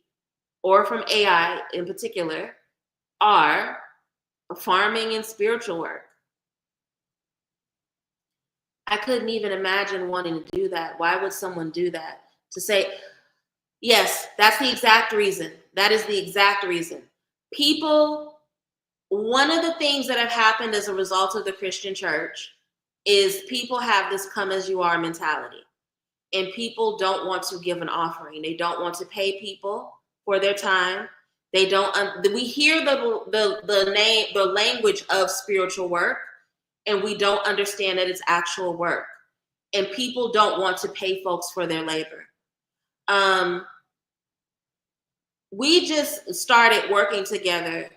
or from AI in particular are farming and spiritual work. I couldn't even imagine wanting to do that. Why would someone do that? To say, yes, that's the exact reason. That is the exact reason. People, one of the things that have happened as a result of the Christian church is people have this come as you are mentality. And people don't want to give an offering. They don't want to pay people for their time. They don't. We hear the language of spiritual work, and we don't understand that it's actual work. And people don't want to pay folks for their labor. We just started working together,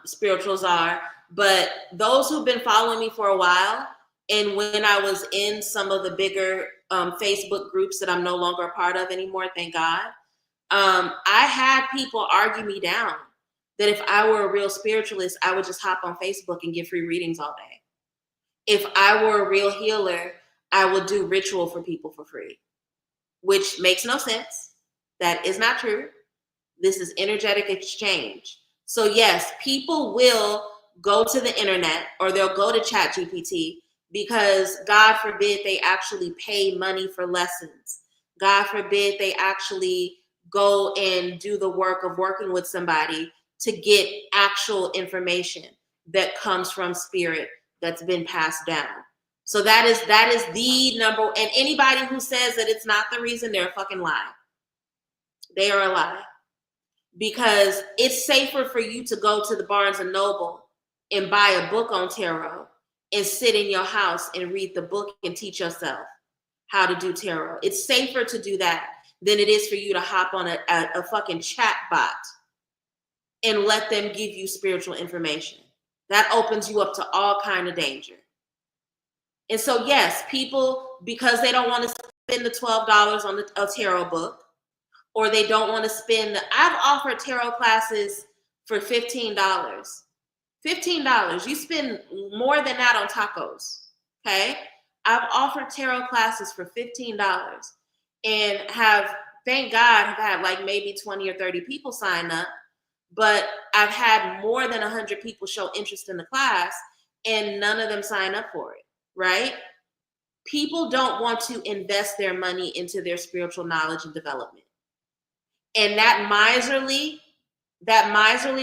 Spirituals are, but those who've been following me for a while, and when I was in some of the bigger Facebook groups that I'm no longer a part of anymore, thank God, I had people argue me down that if I were a real spiritualist, I would just hop on Facebook and give free readings all day. If I were a real healer, I would do ritual for people for free, which makes no sense. That is not true. This is energetic exchange. So yes, people will go to the internet or they'll go to ChatGPT because God forbid they actually pay money for lessons. God forbid they actually go and do the work of working with somebody to get actual information that comes from spirit that's been passed down. So that is the number, and anybody who says that it's not the reason, they're a fucking lie. They are a lie. Because it's safer for you to go to the Barnes and Noble and buy a book on tarot and sit in your house and read the book and teach yourself how to do tarot. It's safer to do that than it is for you to hop on a fucking chat bot and let them give you spiritual information. That opens you up to all kind of danger. And so yes, people, because they don't want to spend the $12 on a tarot book, or they don't want to spend, I've offered tarot classes for $15. $15. You spend more than that on tacos. Okay. I've offered tarot classes for $15 and have, thank God, have had like maybe 20 or 30 people sign up. But I've had more than 100 people show interest in the class and none of them sign up for it, right? People don't want to invest their money into their spiritual knowledge and development. And that miserly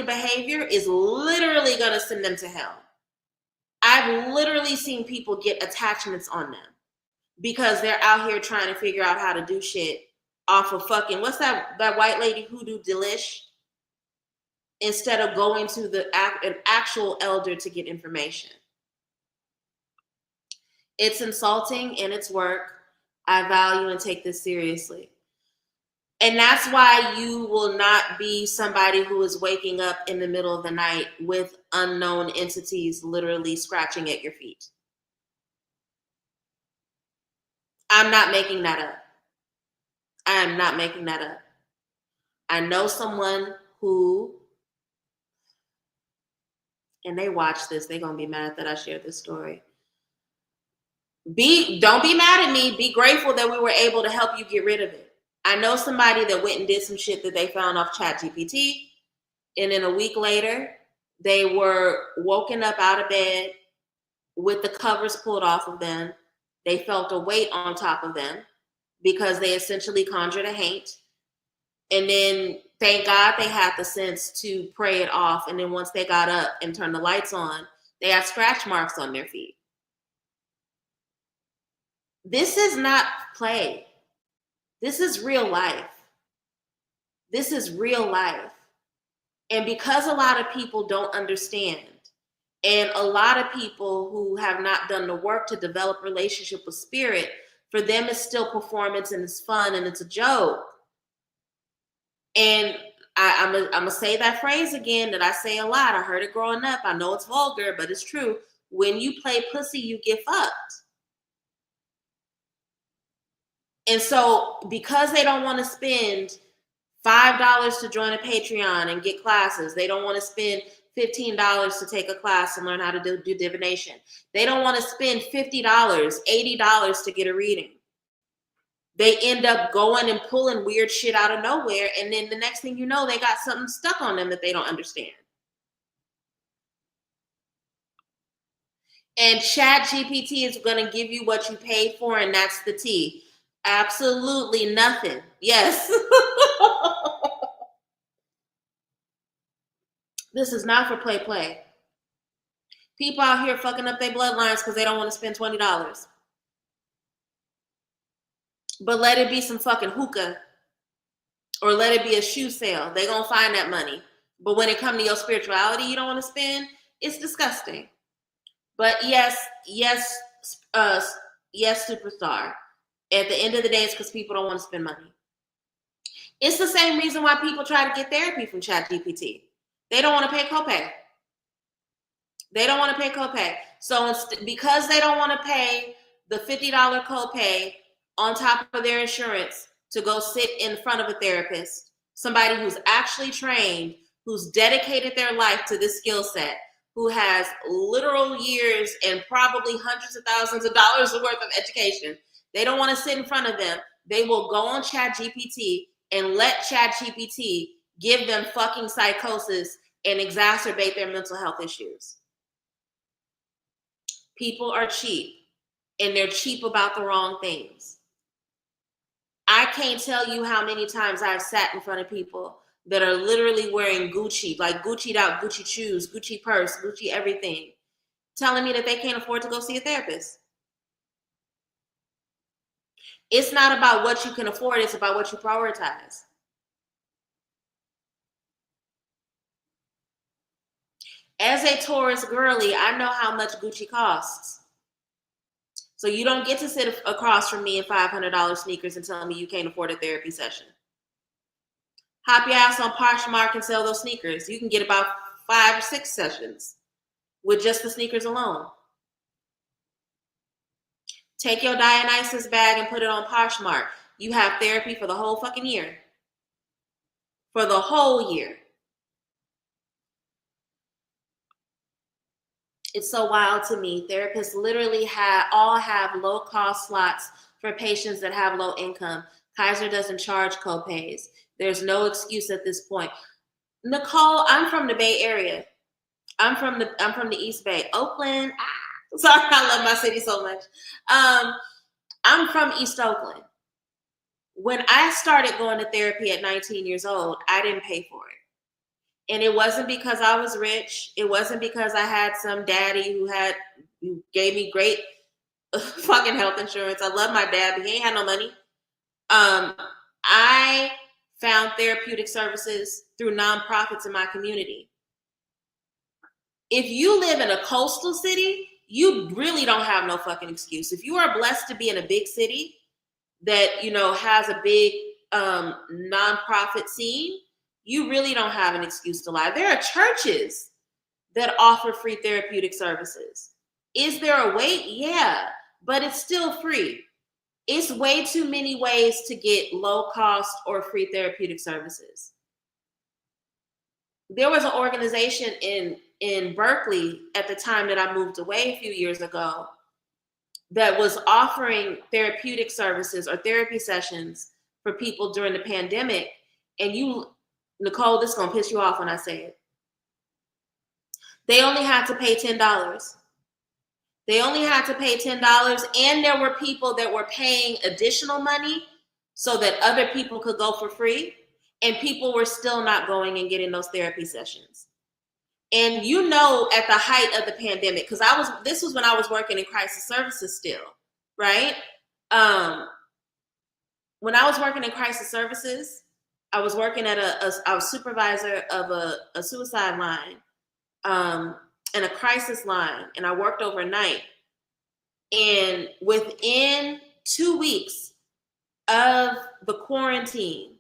behavior is literally going to send them to hell. I've literally seen people get attachments on them because they're out here trying to figure out how to do shit off of fucking, what's that white lady Hoodoo Delish? Instead of going to an actual elder to get information. It's insulting and it's work. I value and take this seriously. And that's why you will not be somebody who is waking up in the middle of the night with unknown entities literally scratching at your feet. I'm not making that up. I am not making that up. I know someone who, and they watch this, they're going to be mad that I shared this story. Don't be mad at me. Be grateful that we were able to help you get rid of it. I know somebody that went and did some shit that they found off ChatGPT, and then a week later, they were woken up out of bed with the covers pulled off of them. They felt a weight on top of them because they essentially conjured a haint. And then, thank God, they had the sense to pray it off. And then once they got up and turned the lights on, they had scratch marks on their feet. This is not play. This is real life. This is real life. And because a lot of people don't understand, and a lot of people who have not done the work to develop relationship with spirit, for them it's still performance and it's fun and it's a joke. And I'm gonna say that phrase again that I say a lot. I heard it growing up. I know it's vulgar, but it's true. When you play pussy, you get fucked. And so because they don't want to spend $5 to join a Patreon and get classes, they don't want to spend $15 to take a class and learn how to do divination. They don't want to spend $50, $80 to get a reading. They end up going and pulling weird shit out of nowhere. And then the next thing you know, they got something stuck on them that they don't understand. And ChatGPT is going to give you what you paid for, and that's the tea. Absolutely nothing. Yes. This is not for play. People out here fucking up their bloodlines because they don't want to spend $20. But let it be some fucking hookah or let it be a shoe sale. They're going to find that money. But when it comes to your spirituality you don't want to spend, it's disgusting. But yes, superstar. At the end of the day, it's because people don't want to spend money. It's the same reason why people try to get therapy from ChatGPT. They don't want to pay copay. So because they don't want to pay the $50 copay on top of their insurance to go sit in front of a therapist, somebody who's actually trained, who's dedicated their life to this skill set, who has literal years and probably hundreds of thousands of dollars worth of education, they don't want to sit in front of them. They will go on ChatGPT and let ChatGPT give them fucking psychosis and exacerbate their mental health issues. People are cheap, and they're cheap about the wrong things. I can't tell you how many times I've sat in front of people that are literally wearing Gucci, like Gucci'd out Gucci shoes, Gucci purse, Gucci everything, telling me that they can't afford to go see a therapist. It's not about what you can afford, it's about what you prioritize. As a Taurus girly, I know how much Gucci costs. So you don't get to sit across from me in $500 sneakers and tell me you can't afford a therapy session. Hop your ass on Poshmark and sell those sneakers. You can get about 5 or 6 sessions with just the sneakers alone. Take your Dionysus bag and put it on Poshmark. You have therapy for the whole fucking year. For the whole year. It's so wild to me. Therapists literally all have low cost slots for patients that have low income. Kaiser doesn't charge copays. There's no excuse at this point. Nicole, I'm from the Bay Area. I'm from the East Bay. Oakland. Sorry, I love my city so much. I'm from East Oakland. When I started going to therapy at 19 years old, I didn't pay for it. And it wasn't because I was rich. It wasn't because I had some daddy who gave me great fucking health insurance. I love my dad, but he ain't had no money. I found therapeutic services through nonprofits in my community. If you live in a coastal city, you really don't have no fucking excuse. If you are blessed to be in a big city that, you know, has a big nonprofit scene, you really don't have an excuse to lie. There are churches that offer free therapeutic services. Is there a wait? Yeah, but it's still free. It's way too many ways to get low cost or free therapeutic services. There was an organization in Berkeley at the time that I moved away a few years ago that was offering therapeutic services or therapy sessions for people during the pandemic. And you, Nicole, this is going to piss you off when I say it. They only had to pay $10. They only had to pay $10, and there were people that were paying additional money so that other people could go for free, and people were still not going and getting those therapy sessions. And you know, at the height of the pandemic, because this was when I was working in crisis services still, right? When I was working in crisis services, I was working at I was supervisor of a suicide line and a crisis line, and I worked overnight. And within 2 weeks of the quarantine,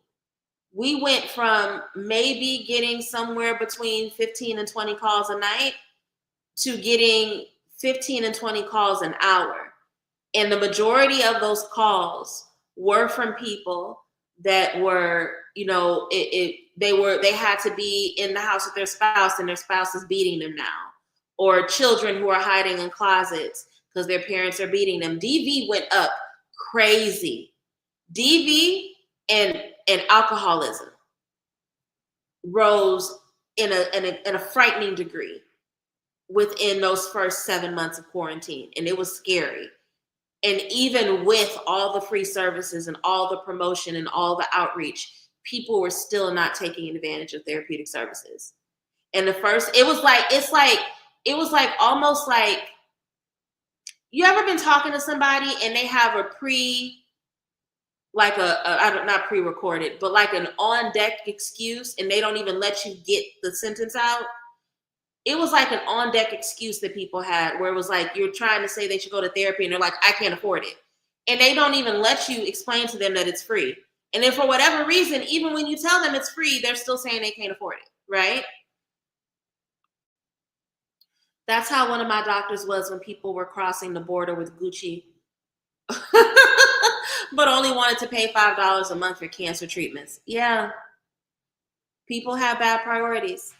we went from maybe getting somewhere between 15 and 20 calls a night to getting 15 and 20 calls an hour. And the majority of those calls were from people that were, you know, they had to be in the house with their spouse and their spouse is beating them now, or children who are hiding in closets because their parents are beating them. DV went up crazy. DV and alcoholism rose in a frightening degree within those first 7 months of quarantine, and it was scary. And even with all the free services and all the promotion and all the outreach, people were still not taking advantage of therapeutic services. And it was like almost like, you ever been talking to somebody and they have not pre-recorded, but like an on deck excuse, and they don't even let you get the sentence out? It was like an on deck excuse that people had, where it was like, you're trying to say they should go to therapy and they're like, I can't afford it. And they don't even let you explain to them that it's free. And then for whatever reason, even when you tell them it's free, they're still saying they can't afford it, right? That's how one of my doctors was when people were crossing the border with Gucci, but only wanted to pay $5 a month for cancer treatments. Yeah. People have bad priorities.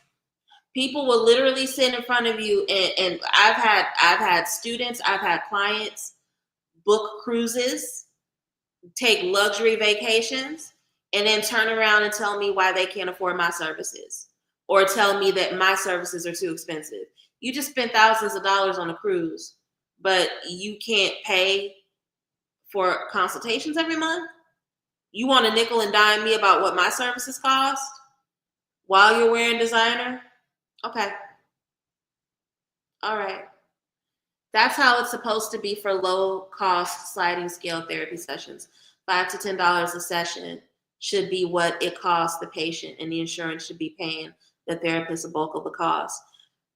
People will literally sit in front of you, and I've had students, I've had clients book cruises, take luxury vacations, and then turn around and tell me why they can't afford my services, or tell me that my services are too expensive. You just spent thousands of dollars on a cruise, but you can't pay for consultations every month? You want to nickel and dime me about what my services cost while you're wearing designer? Okay. All right. That's how it's supposed to be for low cost sliding scale therapy sessions. $5 to $10 a session should be what it costs the patient, and the insurance should be paying the therapist a bulk of the cost.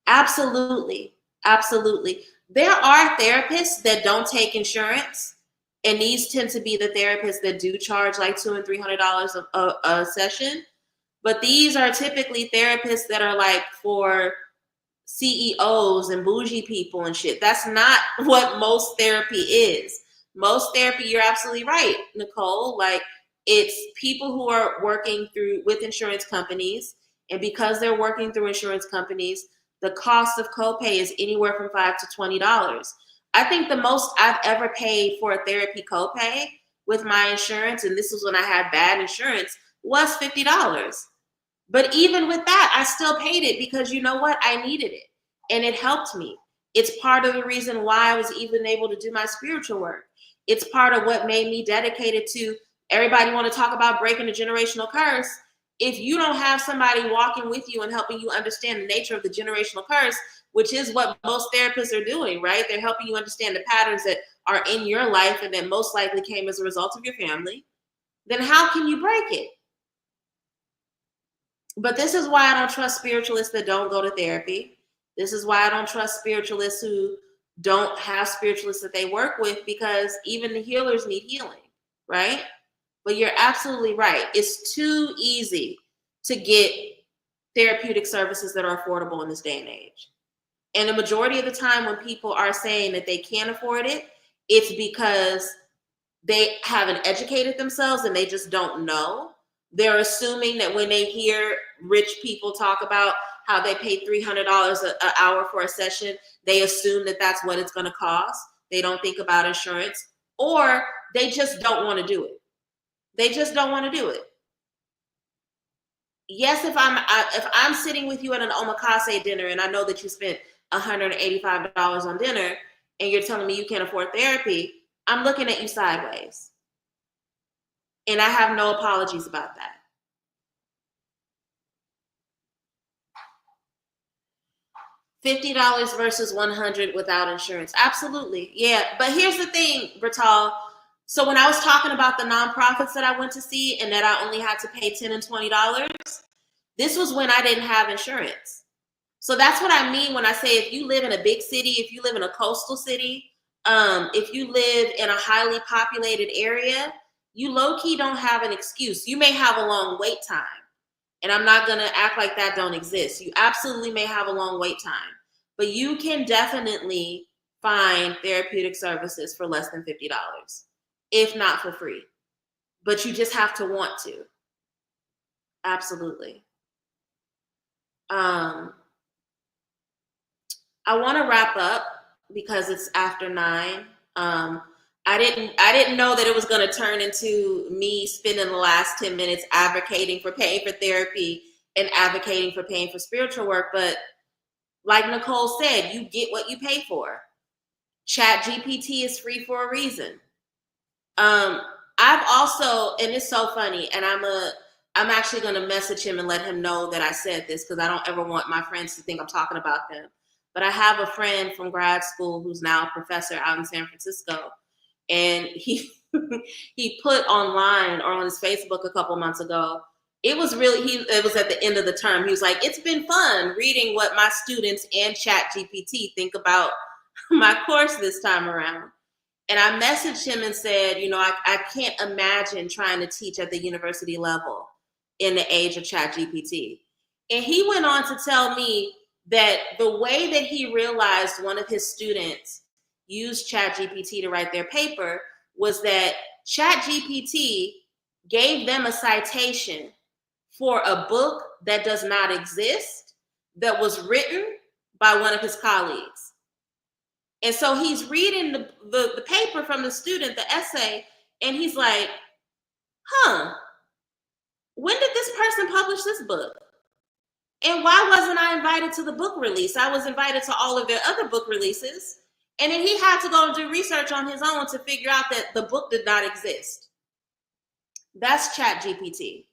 Absolutely. Absolutely. There are therapists that don't take insurance, and these tend to be the therapists that do charge like $200 and $300 a session. But these are typically therapists that are like for CEOs and bougie people and shit. That's not what most therapy is. Most therapy, you're absolutely right, Nicole. Like, it's people who are working with insurance companies, and because they're working through insurance companies, the cost of copay is anywhere from $5 to $20. I think the most I've ever paid for a therapy copay with my insurance, and this was when I had bad insurance, was $50. But even with that, I still paid it because you know what? I needed it and it helped me. It's part of the reason why I was even able to do my spiritual work. It's part of what made me dedicated to everybody want to talk about breaking the generational curse. If you don't have somebody walking with you and helping you understand the nature of the generational curse, which is what most therapists are doing, right? They're helping you understand the patterns that are in your life and that most likely came as a result of your family, then how can you break it? But this is why I don't trust spiritualists that don't go to therapy. This is why I don't trust spiritualists who don't have spiritualists that they work with, because even the healers need healing, right? But you're absolutely right. It's too easy to get therapeutic services that are affordable in this day and age. And the majority of the time when people are saying that they can't afford it, it's because they haven't educated themselves and they just don't know. They're assuming that when they hear rich people talk about how they pay $300 an hour for a session, they assume that that's what it's going to cost. They don't think about insurance, or they just don't want to do it. They just don't want to do it. Yes, if I'm sitting with you at an omakase dinner and I know that you spent $185 on dinner and you're telling me you can't afford therapy, I'm looking at you sideways. And I have no apologies about that. $50 versus $100 without insurance. Absolutely. Yeah. But here's the thing, Bertal. So when I was talking about the nonprofits that I went to see and that I only had to pay $10 and $20, this was when I didn't have insurance. So that's what I mean when I say if you live in a big city, if you live in a coastal city, if you live in a highly populated area, you low-key don't have an excuse. You may have a long wait time. And I'm not going to act like that don't exist. You absolutely may have a long wait time. But you can definitely find therapeutic services for less than $50, if not for free. But you just have to want to. Absolutely. I want to wrap up because it's after 9. I didn't know that it was going to turn into me spending the last 10 minutes advocating for paying for therapy and advocating for paying for spiritual work. But like Nicole said, you get what you pay for. ChatGPT is free for a reason. I've also, and it's so funny, and I'm actually going to message him and let him know that I said this because I don't ever want my friends to think I'm talking about them. But I have a friend from grad school who's now a professor out in San Francisco. And he put online or on his Facebook a couple months ago, it was at the end of the term. He was like, it's been fun reading what my students and ChatGPT think about my course this time around. And I messaged him and said, I can't imagine trying to teach at the university level in the age of ChatGPT. And he went on to tell me that the way that he realized one of his students used ChatGPT to write their paper was that ChatGPT gave them a citation for a book that does not exist that was written by one of his colleagues. And so he's reading the paper from the student, the essay, and he's like, when did this person publish this book? And why wasn't I invited to the book release? I was invited to all of their other book releases. And then he had to go and do research on his own to figure out that the book did not exist. That's ChatGPT.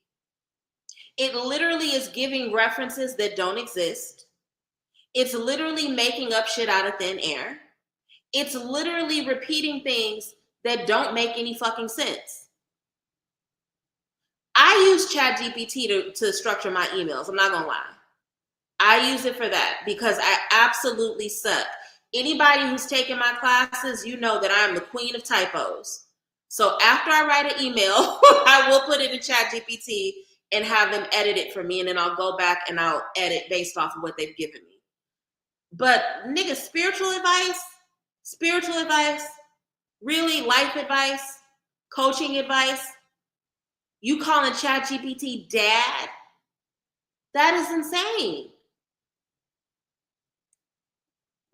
It literally is giving references that don't exist. It's literally making up shit out of thin air. It's literally repeating things that don't make any fucking sense. I use ChatGPT to structure my emails. I'm not going to lie. I use it for that because I absolutely suck. Anybody who's taken my classes, you know that I'm the queen of typos. So after I write an email, I will put it in ChatGPT and have them edit it for me. And then I'll go back and I'll edit based off of what they've given me. But nigga, spiritual advice, really life advice, coaching advice, you calling ChatGPT dad? That is insane.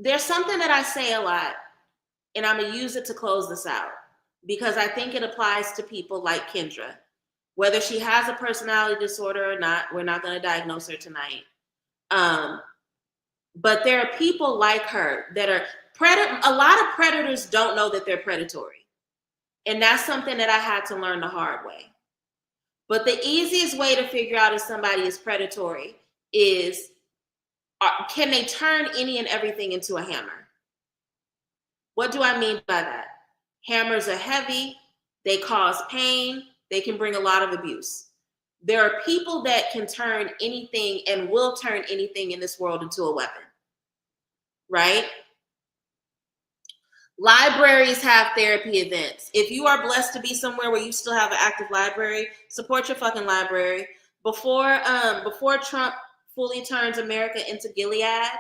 there's something that I say a lot, and I'm going to use it to close this out because I think it applies to people like Kendra. Whether she has a personality disorder or not, we're not going to diagnose her tonight. But there are people like her that are a lot of predators don't know that they're predatory. And that's something that I had to learn the hard way. But the easiest way to figure out if somebody is predatory is, can they turn any and everything into a hammer? What do I mean by that? Hammers are heavy, they cause pain, they can bring a lot of abuse. There are people that can turn anything and will turn anything in this world into a weapon, right? Libraries have therapy events. If you are blessed to be somewhere where you still have an active library, support your fucking library. Before Trump fully turns America into Gilead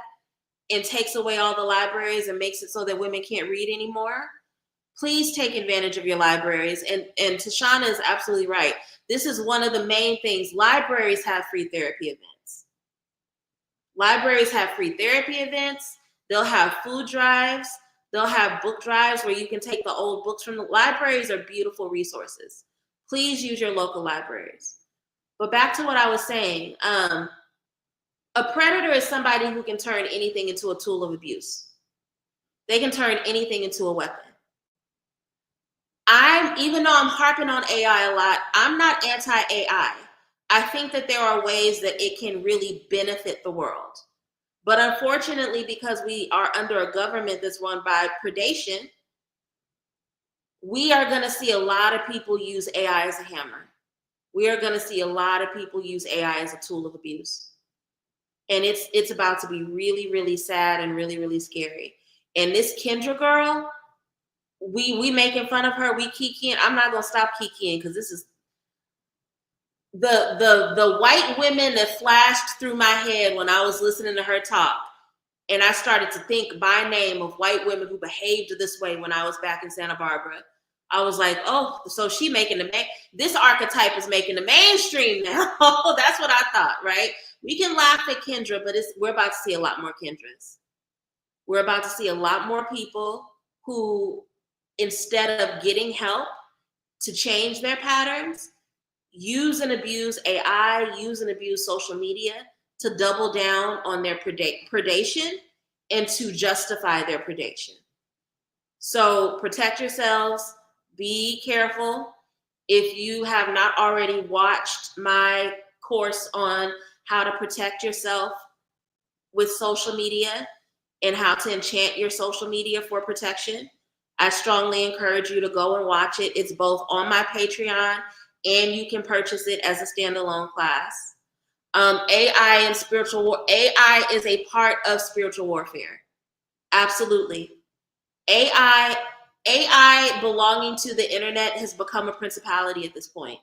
and takes away all the libraries and makes it so that women can't read anymore, please take advantage of your libraries. And Tashana is absolutely right. This is one of the main things. Libraries have free therapy events. Libraries have free therapy events. They'll have food drives. They'll have book drives where you can take the old books from the libraries. Are beautiful resources. Please use your local libraries. But back to what I was saying. A predator is somebody who can turn anything into a tool of abuse. They can turn anything into a weapon. Even though I'm harping on AI a lot, I'm not anti-AI. I think that there are ways that it can really benefit the world. But unfortunately, because we are under a government that's run by predation, we are going to see a lot of people use AI as a hammer. We are going to see a lot of people use AI as a tool of abuse. And it's about to be really, really sad and really, really scary. And this Kendra girl, we making fun of her, we kikiing. I'm not gonna stop kikiing because this is the white women that flashed through my head when I was listening to her talk. And I started to think by name of white women who behaved this way when I was back in Santa Barbara. I was like, oh, so she making this archetype is making the mainstream now. That's what I thought, right? We can laugh at Kendra, but we're about to see a lot more Kendras. We're about to see a lot more people who, instead of getting help to change their patterns, use and abuse AI, use and abuse social media to double down on their predation and to justify their predation. So protect yourselves, be careful. If you have not already watched my course on how to protect yourself with social media and how to enchant your social media for protection, I strongly encourage you to go and watch it. It's both on my Patreon and you can purchase it as a standalone class. AI and AI is a part of spiritual warfare. Absolutely. AI belonging to the internet has become a principality at this point.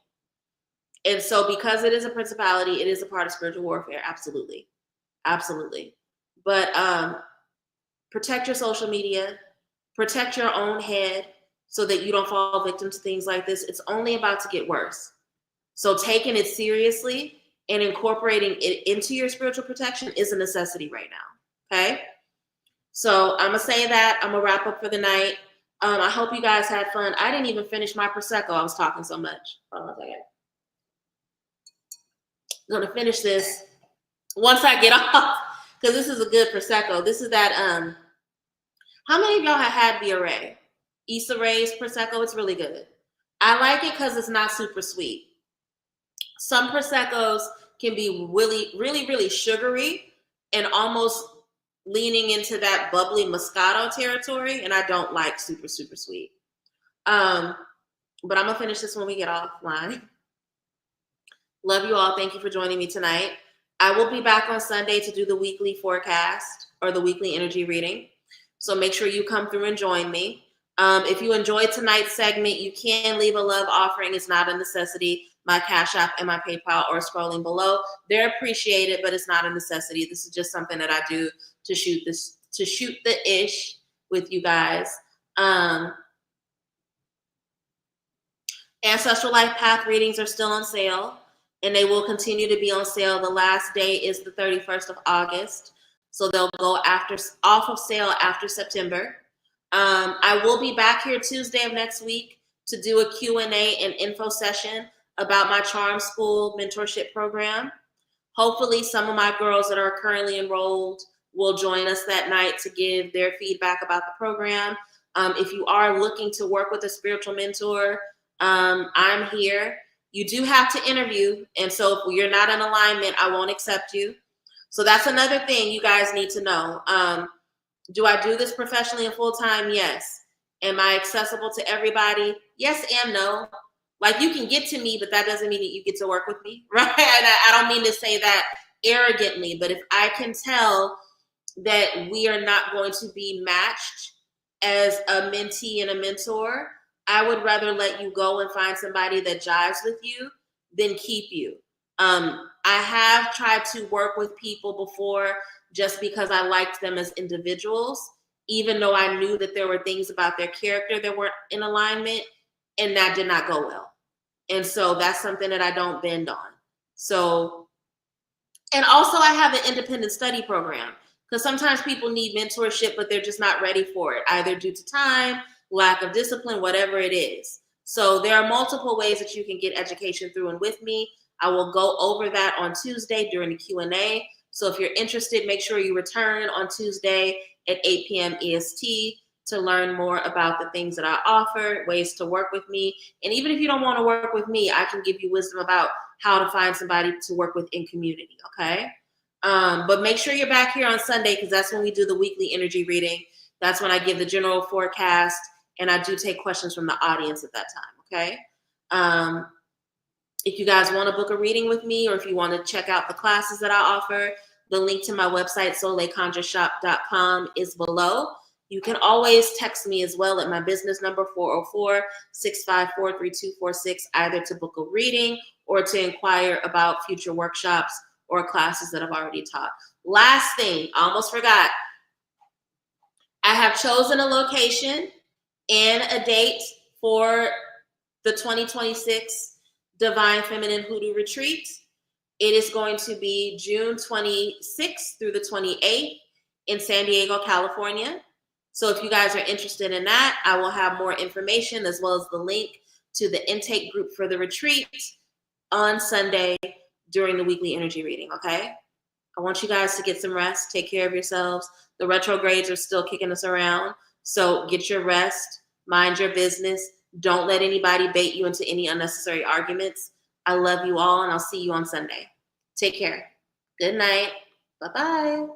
And so because it is a principality, it is a part of spiritual warfare. Absolutely. Absolutely. But protect your social media, protect your own head so that you don't fall victim to things like this. It's only about to get worse. So taking it seriously and incorporating it into your spiritual protection is a necessity right now. Okay? So I'm going to say that. I'm going to wrap up for the night. I hope you guys had fun. I didn't even finish my Prosecco. I was talking so much. Hold on a second. I'm going to finish this once I get off because this is a good Prosecco. This is that, how many of y'all have had the Array? Issa Rae's Prosecco? It's really good. I like it because it's not super sweet. Some Proseccos can be really, really, really sugary and almost leaning into that bubbly Moscato territory, and I don't like super, super sweet. But I'm going to finish this when we get offline. Love you all. Thank you for joining me tonight. I will be back on Sunday to do the weekly forecast or the weekly energy reading. So make sure you come through and join me. If you enjoyed tonight's segment, you can leave a love offering. It's not a necessity. My Cash App and my PayPal are scrolling below. They're appreciated, but it's not a necessity. This is just something that I do to shoot the ish with you guys. Ancestral Life Path readings are still on sale, and they will continue to be on sale. The last day is the 31st of August. So they'll go off of sale after September. I will be back here Tuesday of next week to do a Q&A and info session about my Charm School mentorship program. Hopefully some of my girls that are currently enrolled will join us that night to give their feedback about the program. If you are looking to work with a spiritual mentor, I'm here. You do have to interview, and so if you're not in alignment, I won't accept you. So that's another thing you guys need to know. Do I do this professionally and full-time? Yes. Am I accessible to everybody? Yes and no. Like, you can get to me, but that doesn't mean that you get to work with me, right? And I don't mean to say that arrogantly, but if I can tell that we are not going to be matched as a mentee and a mentor, I would rather let you go and find somebody that jives with you than keep you. I have tried to work with people before just because I liked them as individuals, even though I knew that there were things about their character that weren't in alignment, and that did not go well. And so that's something that I don't bend on. So, and also I have an independent study program, because sometimes people need mentorship, but they're just not ready for it, either due to time, lack of discipline, whatever it is. So there are multiple ways that you can get education through and with me. I will go over that on Tuesday during the Q&A. So if you're interested, make sure you return on Tuesday at 8 p.m. EST to learn more about the things that I offer, ways to work with me. And even if you don't want to work with me, I can give you wisdom about how to find somebody to work with in community, okay? But make sure you're back here on Sunday, because that's when we do the weekly energy reading. That's when I give the general forecast, and I do take questions from the audience at that time, okay? If you guys want to book a reading with me, or if you want to check out the classes that I offer, the link to my website, soleilconjureshop.com, is below. You can always text me as well at my business number, 404-654-3246, either to book a reading or to inquire about future workshops or classes that I've already taught. Last thing, I almost forgot. I have chosen a location and a date for the 2026 Divine Feminine Hoodoo Retreat. It is going to be June 26th through the 28th in San Diego, California. So if you guys are interested in that, I will have more information as well as the link to the intake group for the retreat on Sunday during the weekly energy reading, okay? I want you guys to get some rest, take care of yourselves. The retrogrades are still kicking us around, so get your rest, mind your business. Don't let anybody bait you into any unnecessary arguments. I love you all, and I'll see you on Sunday. Take care. Good night. Bye-bye.